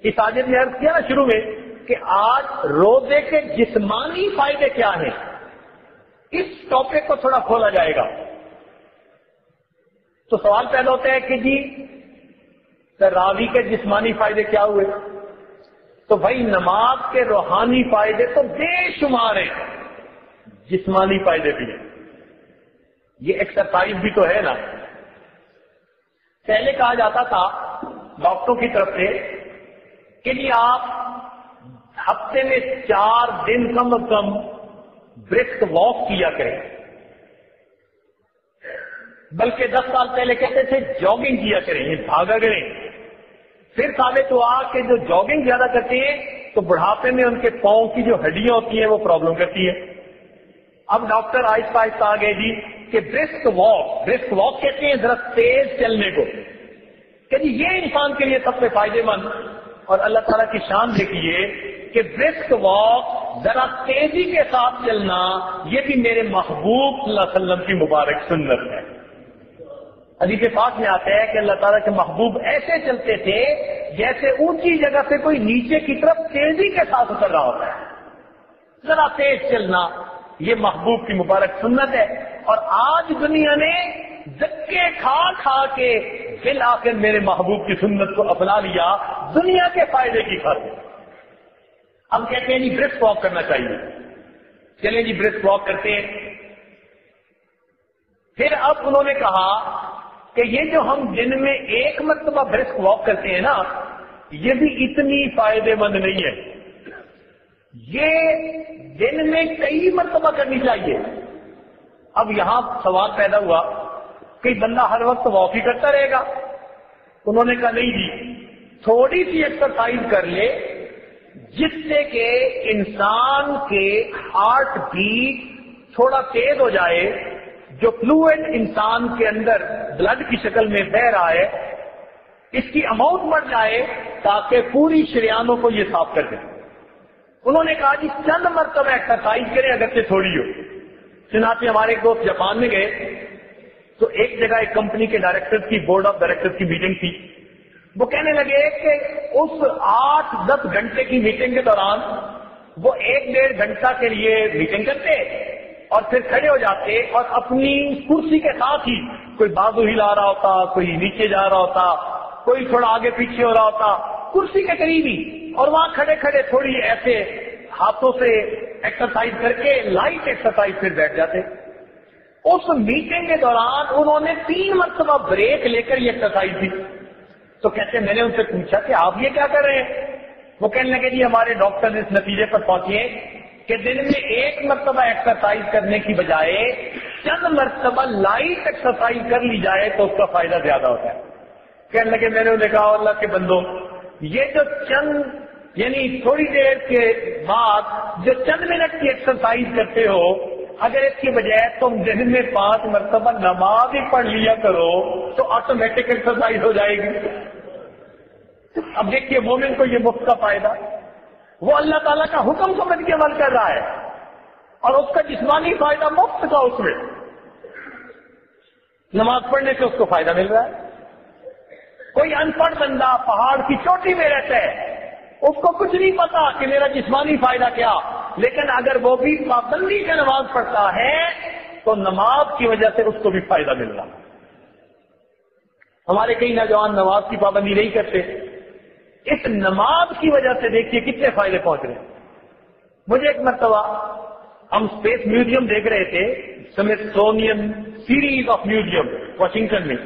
اس آیت میں عرض کیا نا شروع میں کہ آج روزے کے جسمانی فائدے کیا ہیں، اس ٹاپک کو تھوڑا کھولا جائے گا. تو سوال پیدا ہوتا ہے کہ جی تراویح کے جسمانی فائدے کیا ہوئے؟ تو بھائی نماز کے روحانی فائدے تو بے شمار ہیں، جسمانی فائدے بھی ہیں. یہ ایکسرسائز بھی تو ہے نا. پہلے کہا جاتا تھا ڈاکٹروں کی طرف سے کہ جی آپ ہفتے میں 4 دن کم از کم برسک واک کیا کریں، بلکہ 10 سال پہلے کہتے تھے جاگنگ کیا کریں، یہ بھاگا کریں. پھر ثابت ہوا کہ جو جاگنگ زیادہ کرتے ہیں تو بڑھاپے میں ان کے پاؤں کی جو ہڈیاں ہوتی ہیں وہ پرابلم کرتی ہیں. اب ڈاکٹر آہستہ آہستہ آ گئے جی کہ برسک واک کہتے ہیں ذرا تیز چلنے کو، کہ جی یہ انسان کے لیے سب سے فائدے مند. اور اللہ تعالیٰ کی شان دیکھیے کہ برسک واک ذرا تیزی کے ساتھ چلنا یہ بھی میرے محبوب صلی اللہ علیہ وسلم کی مبارک سنت ہے. حدیث پاک میں آتا ہے کہ اللہ تعالیٰ کے محبوب ایسے چلتے تھے جیسے اونچی جگہ سے کوئی نیچے کی طرف تیزی کے ساتھ اتر رہا ہوتا ہے. ذرا تیز چلنا یہ محبوب کی مبارک سنت ہے. اور آج دنیا نے دھکے کھا کھا کے بالآخر میرے محبوب کی سنت کو اپنا لیا دنیا کے فائدے کی خاطر. ہم کہتے ہیں جی برسک واک کرنا چاہیے، چلیں جی برسک واک کرتے ہیں. پھر اب انہوں نے کہا کہ یہ جو ہم دن میں 1 مرتبہ برسک واک کرتے ہیں نا یہ بھی اتنی فائدے مند نہیں ہے، یہ دن میں کئی مرتبہ کرنی چاہیے. اب یہاں سوال پیدا ہوا کہ بندہ ہر وقت واک ہی کرتا رہے گا. انہوں نے کہا نہیں جی تھوڑی سی ایکسرسائز کر لے جس سے کہ انسان کے ہارٹ بیٹ تھوڑا تیز ہو جائے، جو فلوئڈ انسان کے اندر بلڈ کی شکل میں بہ رہا ہے اس کی اماؤنٹ بڑھ جائے تاکہ پوری شریانوں کو یہ صاف کر دے. انہوں نے کہا جی چند مرتبہ ایکسرسائز کریں اگرچہ تھوڑی ہو. چنانچہ ہمارے ایک دوست جاپان میں گئے تو ایک جگہ ایک کمپنی کے ڈائریکٹر کی بورڈ آف ڈائریکٹر کی میٹنگ تھی. وہ کہنے لگے کہ اس 8-10 گھنٹے کی میٹنگ کے دوران وہ 1-1.5 گھنٹہ کے لیے میٹنگ کرتے اور پھر کھڑے ہو جاتے اور اپنی کرسی کے ساتھ ہی کوئی بازو ہلا رہا ہوتا، کوئی نیچے جا رہا ہوتا، کوئی تھوڑا آگے پیچھے ہو رہا ہوتا کرسی کے قریب ہی، اور وہاں کھڑے کھڑے تھوڑی ایسے ہاتھوں سے ایکسرسائز کر کے لائٹ ایکسرسائز پھر بیٹھ جاتے. اس میٹنگ کے دوران انہوں نے 3 مرتبہ بریک لے کر یہ ایکسرسائز کی. تو کہتے میں نے ان سے پوچھا کہ آپ یہ کیا کر رہے ہیں؟ وہ کہنے لگے جی ہمارے ڈاکٹر اس نتیجے پر پہنچے کہ دن میں 1 مرتبہ ایکسرسائز کرنے کی بجائے چند مرتبہ لائٹ ایکسرسائز کر لی جائے تو اس کا فائدہ زیادہ ہوتا ہے. کہنے لگے میں نے کہا اللہ کے بندوں یہ جو چند یعنی تھوڑی دیر کے بعد جو چند منٹ کی ایکسرسائز کرتے ہو اگر اس کی بجائے تم دن میں 5 مرتبہ نماز ہی پڑھ لیا کرو تو آٹومیٹک ایکسرسائز ہو جائے گی. اب دیکھیے مومن کو یہ مفت کا فائدہ، وہ اللہ تعالیٰ کا حکم سمجھ کے عمل کر رہا ہے اور اس کا جسمانی فائدہ مفت کا اس میں نماز پڑھنے سے اس کو فائدہ مل رہا ہے. کوئی ان پڑھ بندہ پہاڑ کی چوٹی میں رہتا ہے اس کو کچھ نہیں پتا کہ میرا جسمانی فائدہ کیا، لیکن اگر وہ بھی پابندی سے نماز پڑھتا ہے تو نماز کی وجہ سے اس کو بھی فائدہ مل رہا. ہمارے کئی نوجوان نماز کی پابندی نہیں کرتے، اس نماز کی وجہ سے دیکھیے کتنے فائدے پہنچ رہے ہیں. مجھے ایک مرتبہ ہم اسپیس میوزیم دیکھ رہے تھے، Smithsonian series of museum Washington میں.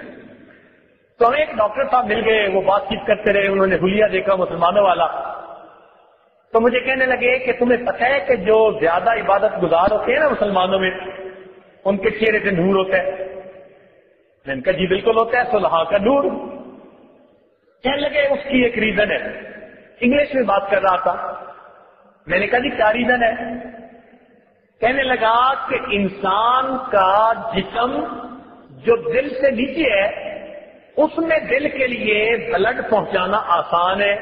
تو ہمیں ایک ڈاکٹر صاحب مل گئے، وہ بات چیت کرتے رہے، انہوں نے حلیہ دیکھا مسلمانوں والا. تو مجھے کہنے لگے کہ تمہیں پتہ ہے کہ جو زیادہ عبادت گزار ہوتے ہیں نا مسلمانوں میں ان کے چہرے سے نور ہوتا ہے. میں نے کہا جی بالکل ہوتا ہے، صلحاء کا نور. کہنے لگے اس کی ایک ریزن ہے. انگلش میں بات کر رہا تھا. میں نے کہا جی کیا ریزن ہے؟ کہنے لگا کہ انسان کا جسم جو دل سے نیچے ہے اس میں دل کے لیے بلڈ پہنچانا آسان ہے،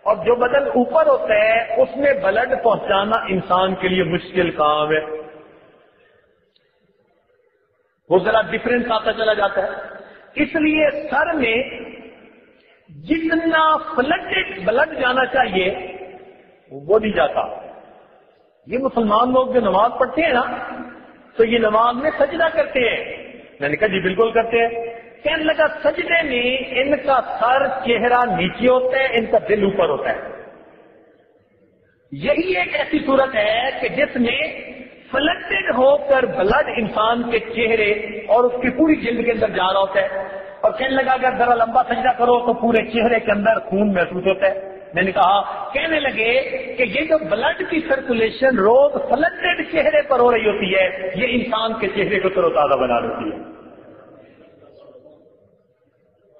اور جو بدن اوپر ہوتا ہے اس میں بلڈ پہنچانا انسان کے لیے مشکل کام ہے. وہ ذرا ڈفرینس آتا چلا جاتا ہے. اس لیے سر میں جتنا فلڈڈ بلڈ جانا چاہیے وہ نہیں جاتا. یہ مسلمان لوگ جو نماز پڑھتے ہیں نا تو یہ نماز میں سجدہ کرتے ہیں. میں نے کہا جی بالکل کرتے ہیں. کہنے لگا سجدے میں ان کا سر چہرہ نیچے ہوتا ہے، ان کا دل اوپر ہوتا ہے. یہی ایک ایسی صورت ہے کہ جس میں فلڈڈ ہو کر بلڈ انسان کے چہرے اور اس کی پوری جلد کے اندر جا رہا ہوتا ہے، اور کہنے لگا اگر ذرا لمبا سجدہ کرو تو پورے چہرے کے اندر خون محسوس ہوتا ہے۔ میں نے کہا، کہنے لگے کہ یہ جو بلڈ کی سرکولیشن روز فلڈڈ چہرے پر ہو رہی ہوتی ہے، یہ انسان کے چہرے کو تر و تازہ بنا دیتی ہے۔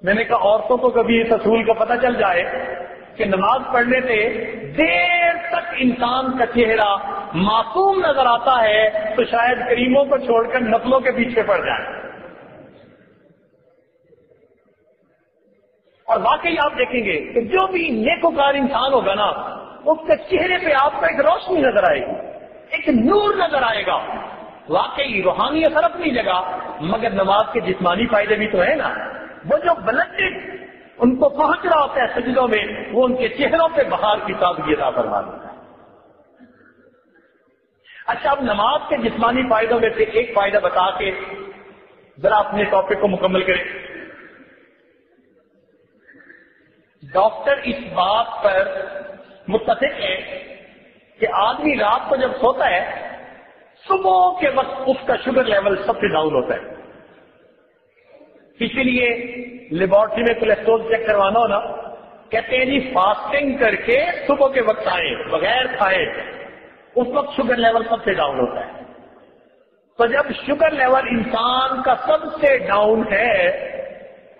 میں نے کہا عورتوں کو کبھی اس اصول کا پتہ چل جائے کہ نماز پڑھنے سے دیر تک انسان کا چہرہ معصوم نظر آتا ہے تو شاید کریموں کو چھوڑ کر نفلوں کے پیچھے پڑ جائے۔ اور واقعی آپ دیکھیں گے کہ جو بھی نیکوکار انسان ہوگا نا، اس کے چہرے پہ آپ کو ایک روشنی نظر آئے گی، ایک نور نظر آئے گا۔ واقعی روحانی اثر اپنی جگہ، مگر نماز کے جسمانی فائدے بھی تو ہیں نا۔ وہ جو بلڈڈ ان کو پہنچ رہا ہوتا ہے سجدوں میں، وہ ان کے چہروں پہ بہار کی تازگی عطا فرما دیتا ہے۔ اچھا، اب نماز کے جسمانی فائدوں میں سے ایک فائدہ بتا کے ذرا اپنے ٹاپک کو مکمل کریں۔ ڈاکٹر اس بات پر متفق ہے کہ آدمی رات کو جب سوتا ہے، صبح کے وقت اس کا شوگر لیول سب سے ڈاؤن ہوتا ہے۔ اسی لیے لیبارٹری میں کولیسٹرول چیک کروانا ہونا، کہتے ہیں جی فاسٹنگ کر کے صبح کے وقت آئے بغیر کھائے، اس وقت شوگر لیول سب سے ڈاؤن ہوتا ہے۔ تو جب شوگر لیول انسان کا سب سے ڈاؤن ہے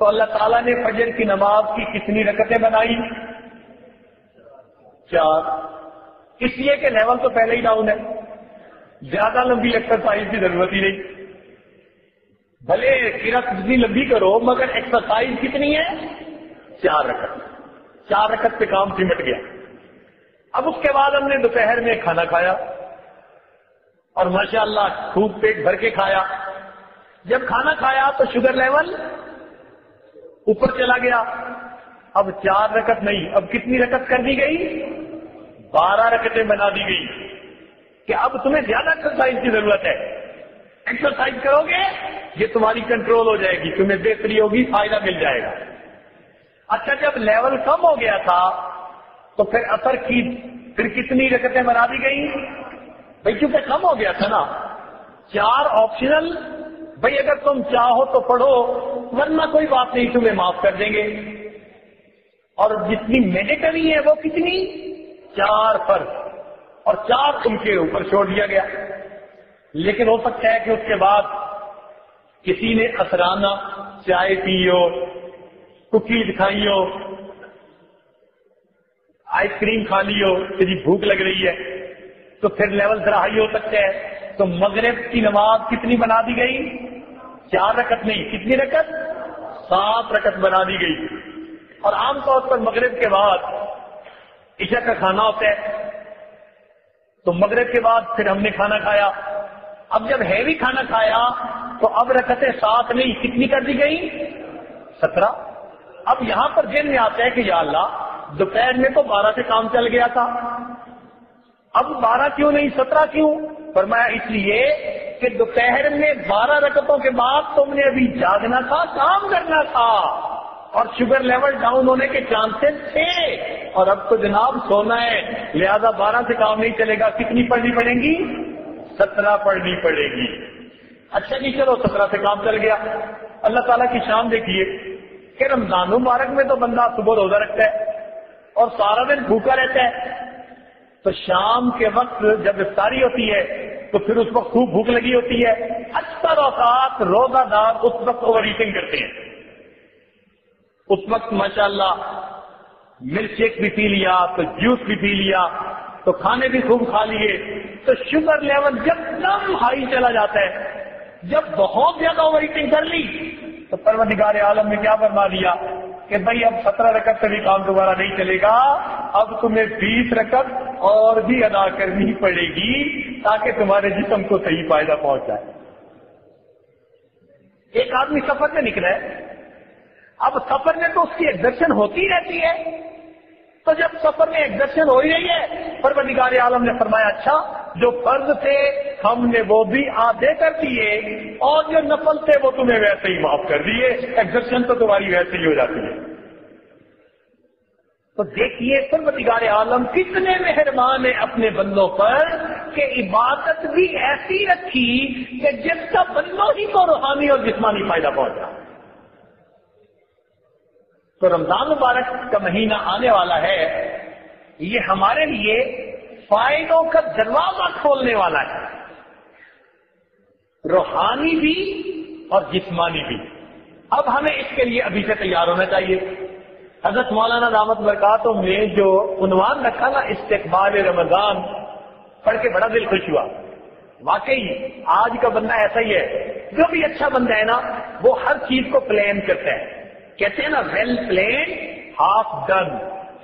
تو اللہ تعالیٰ نے فجر کی نماز کی کتنی رکعتیں بنائی؟ 4۔ اس لیے کہ لیول تو پہلے ہی ڈاؤن ہے، زیادہ لمبی ایکسرسائز کی ضرورت ہی نہیں۔ بھلے قرات جتنی لمبی کرو مگر ایکسرسائز کتنی ہے؟ 4 رکعت۔ 4 رکعت پہ کام سمٹ گیا۔ اب اس کے بعد ہم نے دوپہر میں کھانا کھایا اور ماشاءاللہ خوب پیٹ بھر کے کھایا۔ جب کھانا کھایا تو شوگر لیول اوپر چلا گیا۔ اب 4 رکعت نہیں، اب کتنی رکعت کر دی گئی؟ 12 رکعتیں بنا دی گئی کہ اب تمہیں زیادہ ایکسرسائز کی ضرورت ہے۔ ایکسرسائز کرو گے یہ تمہاری کنٹرول ہو جائے گی، تمہیں بہتری ہوگی، فائدہ مل جائے گا۔ اچھا، جب لیول کم ہو گیا تھا تو پھر اثر کی پھر کتنی رکعتیں بنا دی گئی؟ بھائی کیونکہ کم ہو گیا تھا نا، 4 آپشنل، بھائی اگر تم چاہو تو پڑھو ورنہ کوئی بات نہیں، تمہیں معاف کر دیں گے۔ اور جتنی مینڈیٹری ہے وہ کتنی؟ 4 فرض، اور 4 تم کے اوپر چھوڑ دیا گیا۔ لیکن ہو سکتا ہے کہ اس کے بعد کسی نے اثرانہ چائے پی ہو، کوکیز کھائی ہو، آئس کریم کھا لی ہو، کہ جی بھوک لگ رہی ہے، تو پھر لیول ذرا ہائی ہو سکتا ہے۔ تو مغرب کی نماز کتنی بنا دی گئی؟ 4 رکعت نہیں، کتنی رکعت؟ 7 رکعت بنا دی گئی۔ اور عام طور پر مغرب کے بعد عشاء کا کھانا ہوتا ہے، تو مغرب کے بعد پھر ہم نے کھانا کھایا۔ اب جب ہیوی کھانا کھایا تو اب رکعتیں 7 نہیں، کتنی کر دی گئی؟ 17۔ اب یہاں پر ذہن میں آتا ہے کہ یا اللہ، دوپہر میں تو 12 سے کام چل گیا تھا، اب 12 کیوں نہیں 17 کیوں؟ فرمایا اس لیے کہ دوپہر میں 12 رکعتوں کے بعد تم نے ابھی جاگنا تھا، کام کرنا تھا، اور شوگر لیول ڈاؤن ہونے کے چانسز تھے، اور اب تو جناب سونا ہے، لہذا 12 سے کام نہیں چلے گا، کتنی پڑھنی پڑے گی؟ 17 پڑھنی پڑے گی۔ اچھا جی چلو 17 سے کام چل گیا۔ اللہ تعالیٰ کی شان دیکھیے کہ رمضان مبارک میں تو بندہ صبح روزہ رکھتا ہے اور سارا دن بھوکا رہتا ہے، تو شام کے وقت جب افطاری ہوتی ہے تو پھر اس وقت خوب بھوک لگی ہوتی ہے۔ اکثر اوقات روزہ دار اس وقت اوور ایٹنگ کرتے ہیں، اس وقت ماشاءاللہ ملک شیک بھی پی لیا، تو جوس بھی پی لیا، تو کھانے بھی خوب کھا لیے، تو شوگر لیول جب دم ہائی چلا جاتا ہے۔ جب بہت زیادہ اوور ایٹنگ کر لی تو پروردگار عالم نے کیا فرما دیا کہ بھائی اب 17 رکعت سے بھی کام دوبارہ نہیں چلے گا، اب تمہیں 20 رکعت اور بھی ادا کرنی پڑے گی تاکہ تمہارے جسم کو صحیح فائدہ پہنچ جائے۔ ایک آدمی سفر میں نکلا ہے، اب سفر میں تو اس کی ایگزرشن ہوتی رہتی ہے، تو جب سفر میں ایگزرشن ہو ہی رہی ہے، پروردگار عالم نے فرمایا اچھا جو فرض تھے ہم نے وہ بھی آدھے کر دیے، اور جو نفل تھے وہ تمہیں ویسے ہی معاف کر دیے، ایگزرشن تو تمہاری ویسے ہی ہو جاتی ہے۔ تو دیکھیے پروردگار عالم کتنے مہربان ہے اپنے بندوں پر کہ عبادت بھی ایسی رکھی کہ جس کا بندوں ہی کو روحانی اور جسمانی فائدہ پہنچا. تو رمضان مبارک کا مہینہ آنے والا ہے، یہ ہمارے لیے فائدوں کا دروازہ کھولنے والا ہے، روحانی بھی اور جسمانی بھی. اب ہمیں اس کے لیے ابھی سے تیار ہونا چاہیے. حضرت مولانا دامت برکاتہم نے جو عنوان رکھا نا استقبال رمضان، پڑھ کے بڑا دل خوش ہوا. واقعی آج کا بندہ ایسا ہی ہے، جو بھی اچھا بندہ ہے نا وہ ہر چیز کو پلان کرتا ہے. کہتے ہیں نا ویل پلان ہاف ڈن.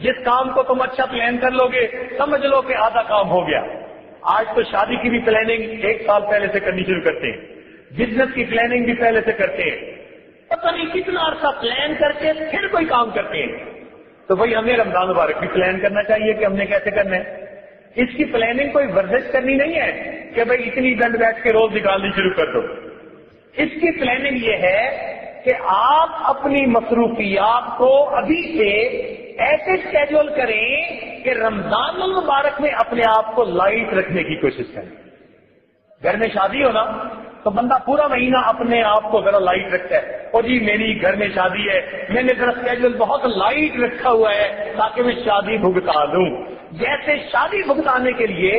جس کام کو تم اچھا پلان کر لو گے سمجھ لو کہ آدھا کام ہو گیا. آج تو شادی کی بھی پلاننگ 1 سال پہلے سے کرنی شروع کرتے ہیں، بزنس کی پلاننگ بھی پہلے سے کرتے ہیں، پتہ نہیں کتنا عرصہ پلان کر کے پھر کوئی کام کرتے ہیں. تو بھائی ہمیں رمضان مبارک بھی پلان کرنا چاہیے کہ ہم نے کیسے کرنا ہے. اس کی پلاننگ کوئی ورزش کرنی نہیں ہے کہ بھائی اتنی گھنٹے بیٹھ کے روز نکالنی شروع کر دو. اس کی پلاننگ یہ ہے کہ آپ اپنی مصروفیات کو ابھی سے ایسے شیڈول کریں کہ رمضان المبارک میں اپنے آپ کو لائٹ رکھنے کی کوشش کریں. گھر میں شادی ہونا تو بندہ پورا مہینہ اپنے آپ کو ذرا لائٹ رکھتا ہے. اور جی میری گھر میں شادی ہے، میں نے ذرا اسکیجول بہت لائٹ رکھا ہوا ہے تاکہ میں شادی بھگتا دوں. جیسے شادی بھگتانے کے لیے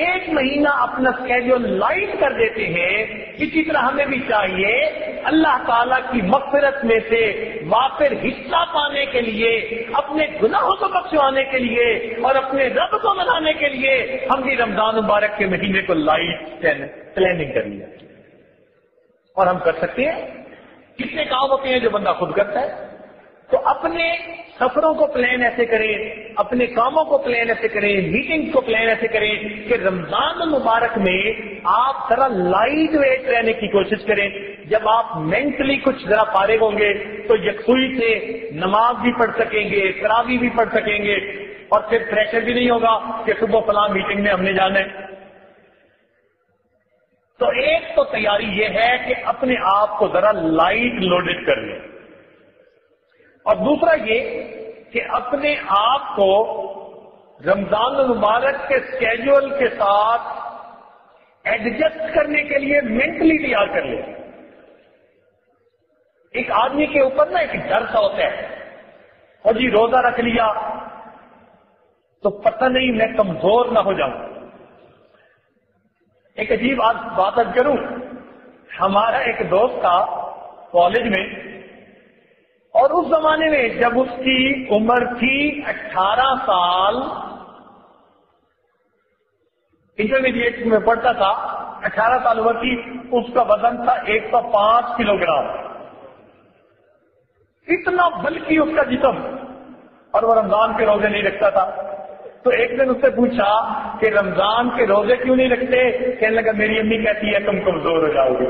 1 مہینہ اپنا اسکیجول لائٹ کر دیتے ہیں، اسی طرح ہمیں بھی چاہیے اللہ تعالیٰ کی مغفرت میں سے وافر حصہ پانے کے لیے، اپنے گناہوں کو بخشوانے کے لیے اور اپنے رب کو منانے کے لیے ہم بھی رمضان مبارک کے مہینے کو لائٹ پلاننگ کر لیا. اور ہم کر سکتے ہیں. کتنے کام ہوتے ہیں جو بندہ خود کرتا ہے. تو اپنے سفروں کو پلان ایسے کریں، اپنے کاموں کو پلان ایسے کریں، میٹنگ کو پلان ایسے کریں کہ رمضان المبارک میں آپ ذرا لائٹ ویٹ رہنے کی کوشش کریں. جب آپ مینٹلی کچھ ذرا فارغ ہوں گے تو یکسوئی سے نماز بھی پڑھ سکیں گے، تراویح بھی پڑھ سکیں گے، اور پھر پریشر بھی نہیں ہوگا کہ صبح فلاں میٹنگ میں ہم نے جانا ہے. تو ایک تو تیاری یہ ہے کہ اپنے آپ کو ذرا لائٹ لوڈڈ کر لیں، اور دوسرا یہ کہ اپنے آپ کو رمضان المبارک کے اسکیجول کے ساتھ ایڈجسٹ کرنے کے لیے مینٹلی تیار کر لیں. ایک آدمی کے اوپر نا ایک ڈر سا ہوتا ہے، اور جی روزہ رکھ لیا تو پتہ نہیں میں کمزور نہ ہو جاؤں. ایک عجیب بات اب کروں. ہمارا ایک دوست تھا کالج میں، اور اس زمانے میں جب اس کی عمر تھی 18 سال، انٹرمیڈیٹ میں پڑھتا تھا، 18 سال عمر کی، اس کا وزن تھا 105 کلو گرام. اتنا بلکی اس کا جسم، اور وہ رمضان کے روزے نہیں رکھتا تھا. تو ایک دن اس سے پوچھا کہ رمضان کے روزے کیوں نہیں رکھتے؟ کہنے لگا میری امی کہتی ہے تم کمزور ہو جاؤ گے.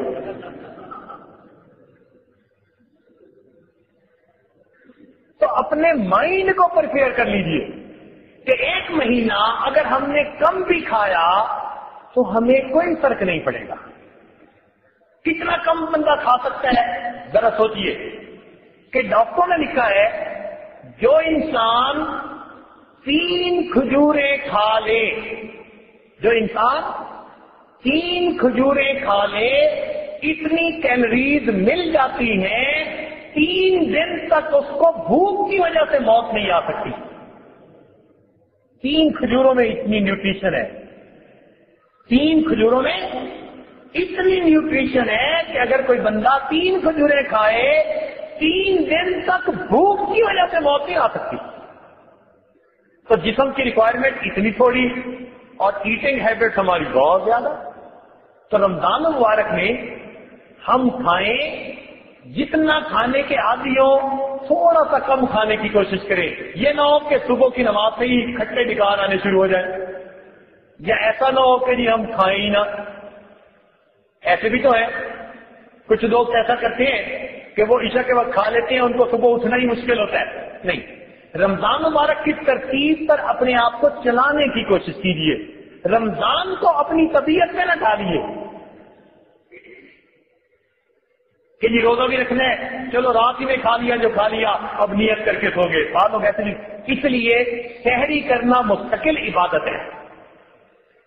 تو اپنے مائنڈ کو پریپیئر کر لیجئے کہ 1 مہینہ اگر ہم نے کم بھی کھایا تو ہمیں کوئی فرق نہیں پڑے گا. کتنا کم بندہ کھا سکتا ہے؟ ذرا سوچئے کہ ڈاکٹروں نے لکھا ہے جو انسان 3 کھجوریں کھا لے، جو انسان 3 کھجوریں کھا لے، اتنی کیلوریز مل جاتی ہیں 3 دن تک اس کو بھوک کی وجہ سے موت نہیں آ سکتی. 3 کھجوروں میں اتنی نیوٹریشن ہے، 3 کھجوروں میں اتنی نیوٹریشن ہے کہ اگر کوئی بندہ 3 کھجوریں کھائے 3 دن تک بھوک کی وجہ سے موت نہیں آ سکتی. تو جسم کی ریکوائرمنٹ اتنی تھوڑی اور ایٹنگ ہیبٹ ہماری بہت زیادہ. تو رمضان المبارک میں ہم کھائیں، جتنا کھانے کے عادی ہو تھوڑا سا کم کھانے کی کوشش کریں. یہ نہ ہو کہ صبح کی نماز سے ہی کھٹے ڈکار آنے شروع ہو جائیں، یا ایسا نہ ہو کہ جی ہم کھائیں ہی نہ. ایسے بھی تو ہے کچھ لوگ ایسا کرتے ہیں کہ وہ عشاء کے وقت کھا لیتے ہیں، ان کو صبح اٹھنا ہی مشکل ہوتا ہے. نہیں، رمضان مبارک کی ترتیب پر اپنے آپ کو چلانے کی کوشش کیجیے. رمضان کو اپنی طبیعت میں نہ ڈالیے کہ جی روزہ بھی رکھنا ہے، چلو رات ہی میں کھا لیا جو کھا لیا، اب نیت کر کے سو گئے. بعض لوگ ایسے نہیں، اس لیے سحری کرنا مستقل عبادت ہے.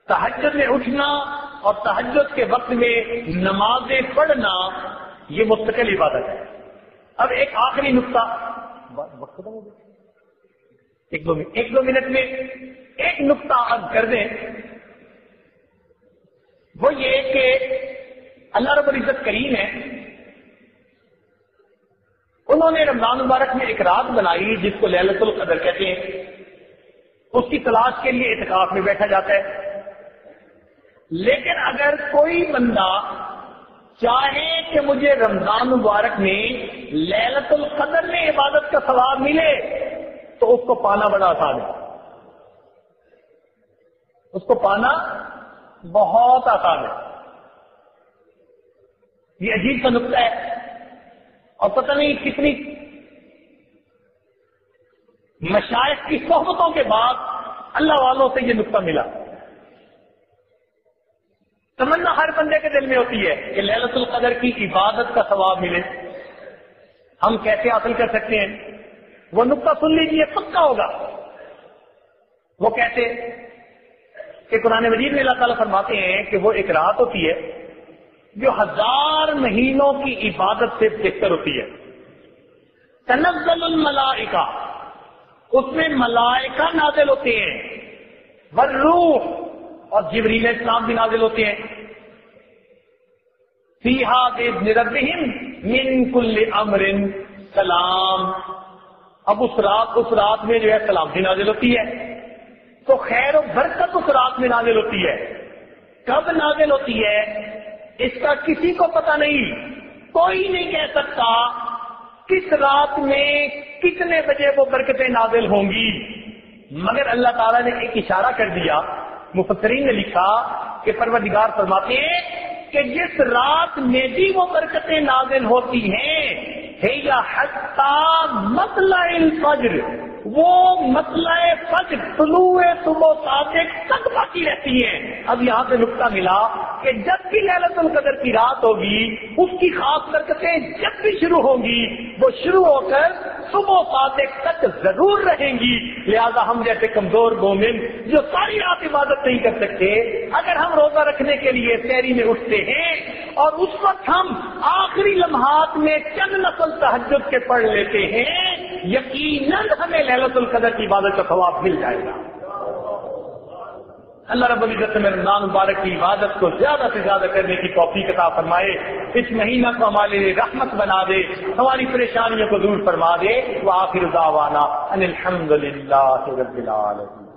تہجد میں اٹھنا اور تہجد کے وقت میں نمازیں پڑھنا یہ مستقل عبادت ہے. اب ایک آخری نقطہ ایک دو منٹ میں ایک نقطہ عرض کر دیں. وہ یہ کہ اللہ رب العزت کریم ہے، انہوں نے رمضان مبارک میں ایک رات بنائی جس کو لیلۃ القدر کہتے ہیں. اس کی تلاش کے لیے اعتکاف میں بیٹھا جاتا ہے. لیکن اگر کوئی بندہ چاہے کہ مجھے رمضان مبارک میں لیلۃ القدر میں عبادت کا ثواب ملے تو اس کو پانا بڑا آسان ہے. اس کو پانا بہت آسان ہے. یہ عجیب سا نقطہ ہے اور پتہ نہیں کتنی مشائخ کی صحبتوں کے بعد اللہ والوں سے یہ نقطہ ملا. تمنا ہر بندے کے دل میں ہوتی ہے کہ لیلۃ القدر کی عبادت کا ثواب ملے. ہم کیسے حاصل کر سکتے ہیں؟ وہ نقطہ سن لیجیے، پکا ہوگا. وہ کہتے کہ قرآن مجید میں اللہ تعالیٰ فرماتے ہیں کہ وہ ایک رات ہوتی ہے جو 1000 مہینوں کی عبادت سے بہتر ہوتی ہے. تنزل الملائکہ، اس میں ملائکہ نازل ہوتے ہیں، والروح، اور جبریل السلام بھی نازل ہوتے ہیں. فیہا بإذن ربہم من کل امر سلام. اب اس رات میں جو ہے سلامتی نازل ہوتی ہے. تو خیر و برکت اس رات میں نازل ہوتی ہے. کب نازل ہوتی ہے اس کا کسی کو پتہ نہیں. کوئی نہیں کہہ سکتا کس رات میں کتنے بجے وہ برکتیں نازل ہوں گی، مگر اللہ تعالیٰ نے ایک اشارہ کر دیا. مفسرین نے لکھا کہ پروردگار فرماتے ہیں کہ جس رات میں بھی وہ برکتیں نازل ہوتی ہیں یا حتی مطلع الفجر، وہ مطلع فجر طلوع صبح صادق تک باقی رہتی ہیں. اب یہاں سے نقطہ ملا کہ جب بھی لیلۃ القدر کی رات ہوگی اس کی خاص برکتیں جب بھی شروع ہوں گی وہ شروع ہو کر صبح صادق تک ضرور رہیں گی. لہذا ہم جیسے کمزور مومن جو ساری رات عبادت نہیں کر سکتے، اگر ہم روزہ رکھنے کے لیے سحری میں اٹھتے ہیں اور اس وقت ہم آخری لمحات میں چند نفل تہجد کے پڑھ لیتے ہیں، یقیناً ہمیں لیلۃ القدر کی عبادت کا ثواب مل جائے گا. اللہ رب العزت میں رمضان مبارک کی عبادت کو زیادہ سے زیادہ کرنے کی توفیق عطا فرمائے. اس مہینہ کو ہمارے لیے رحمت بنا دے، ہماری پریشانیوں کو دور فرما دے. وآخر دعوانا ان الحمد للہ رب العالمین.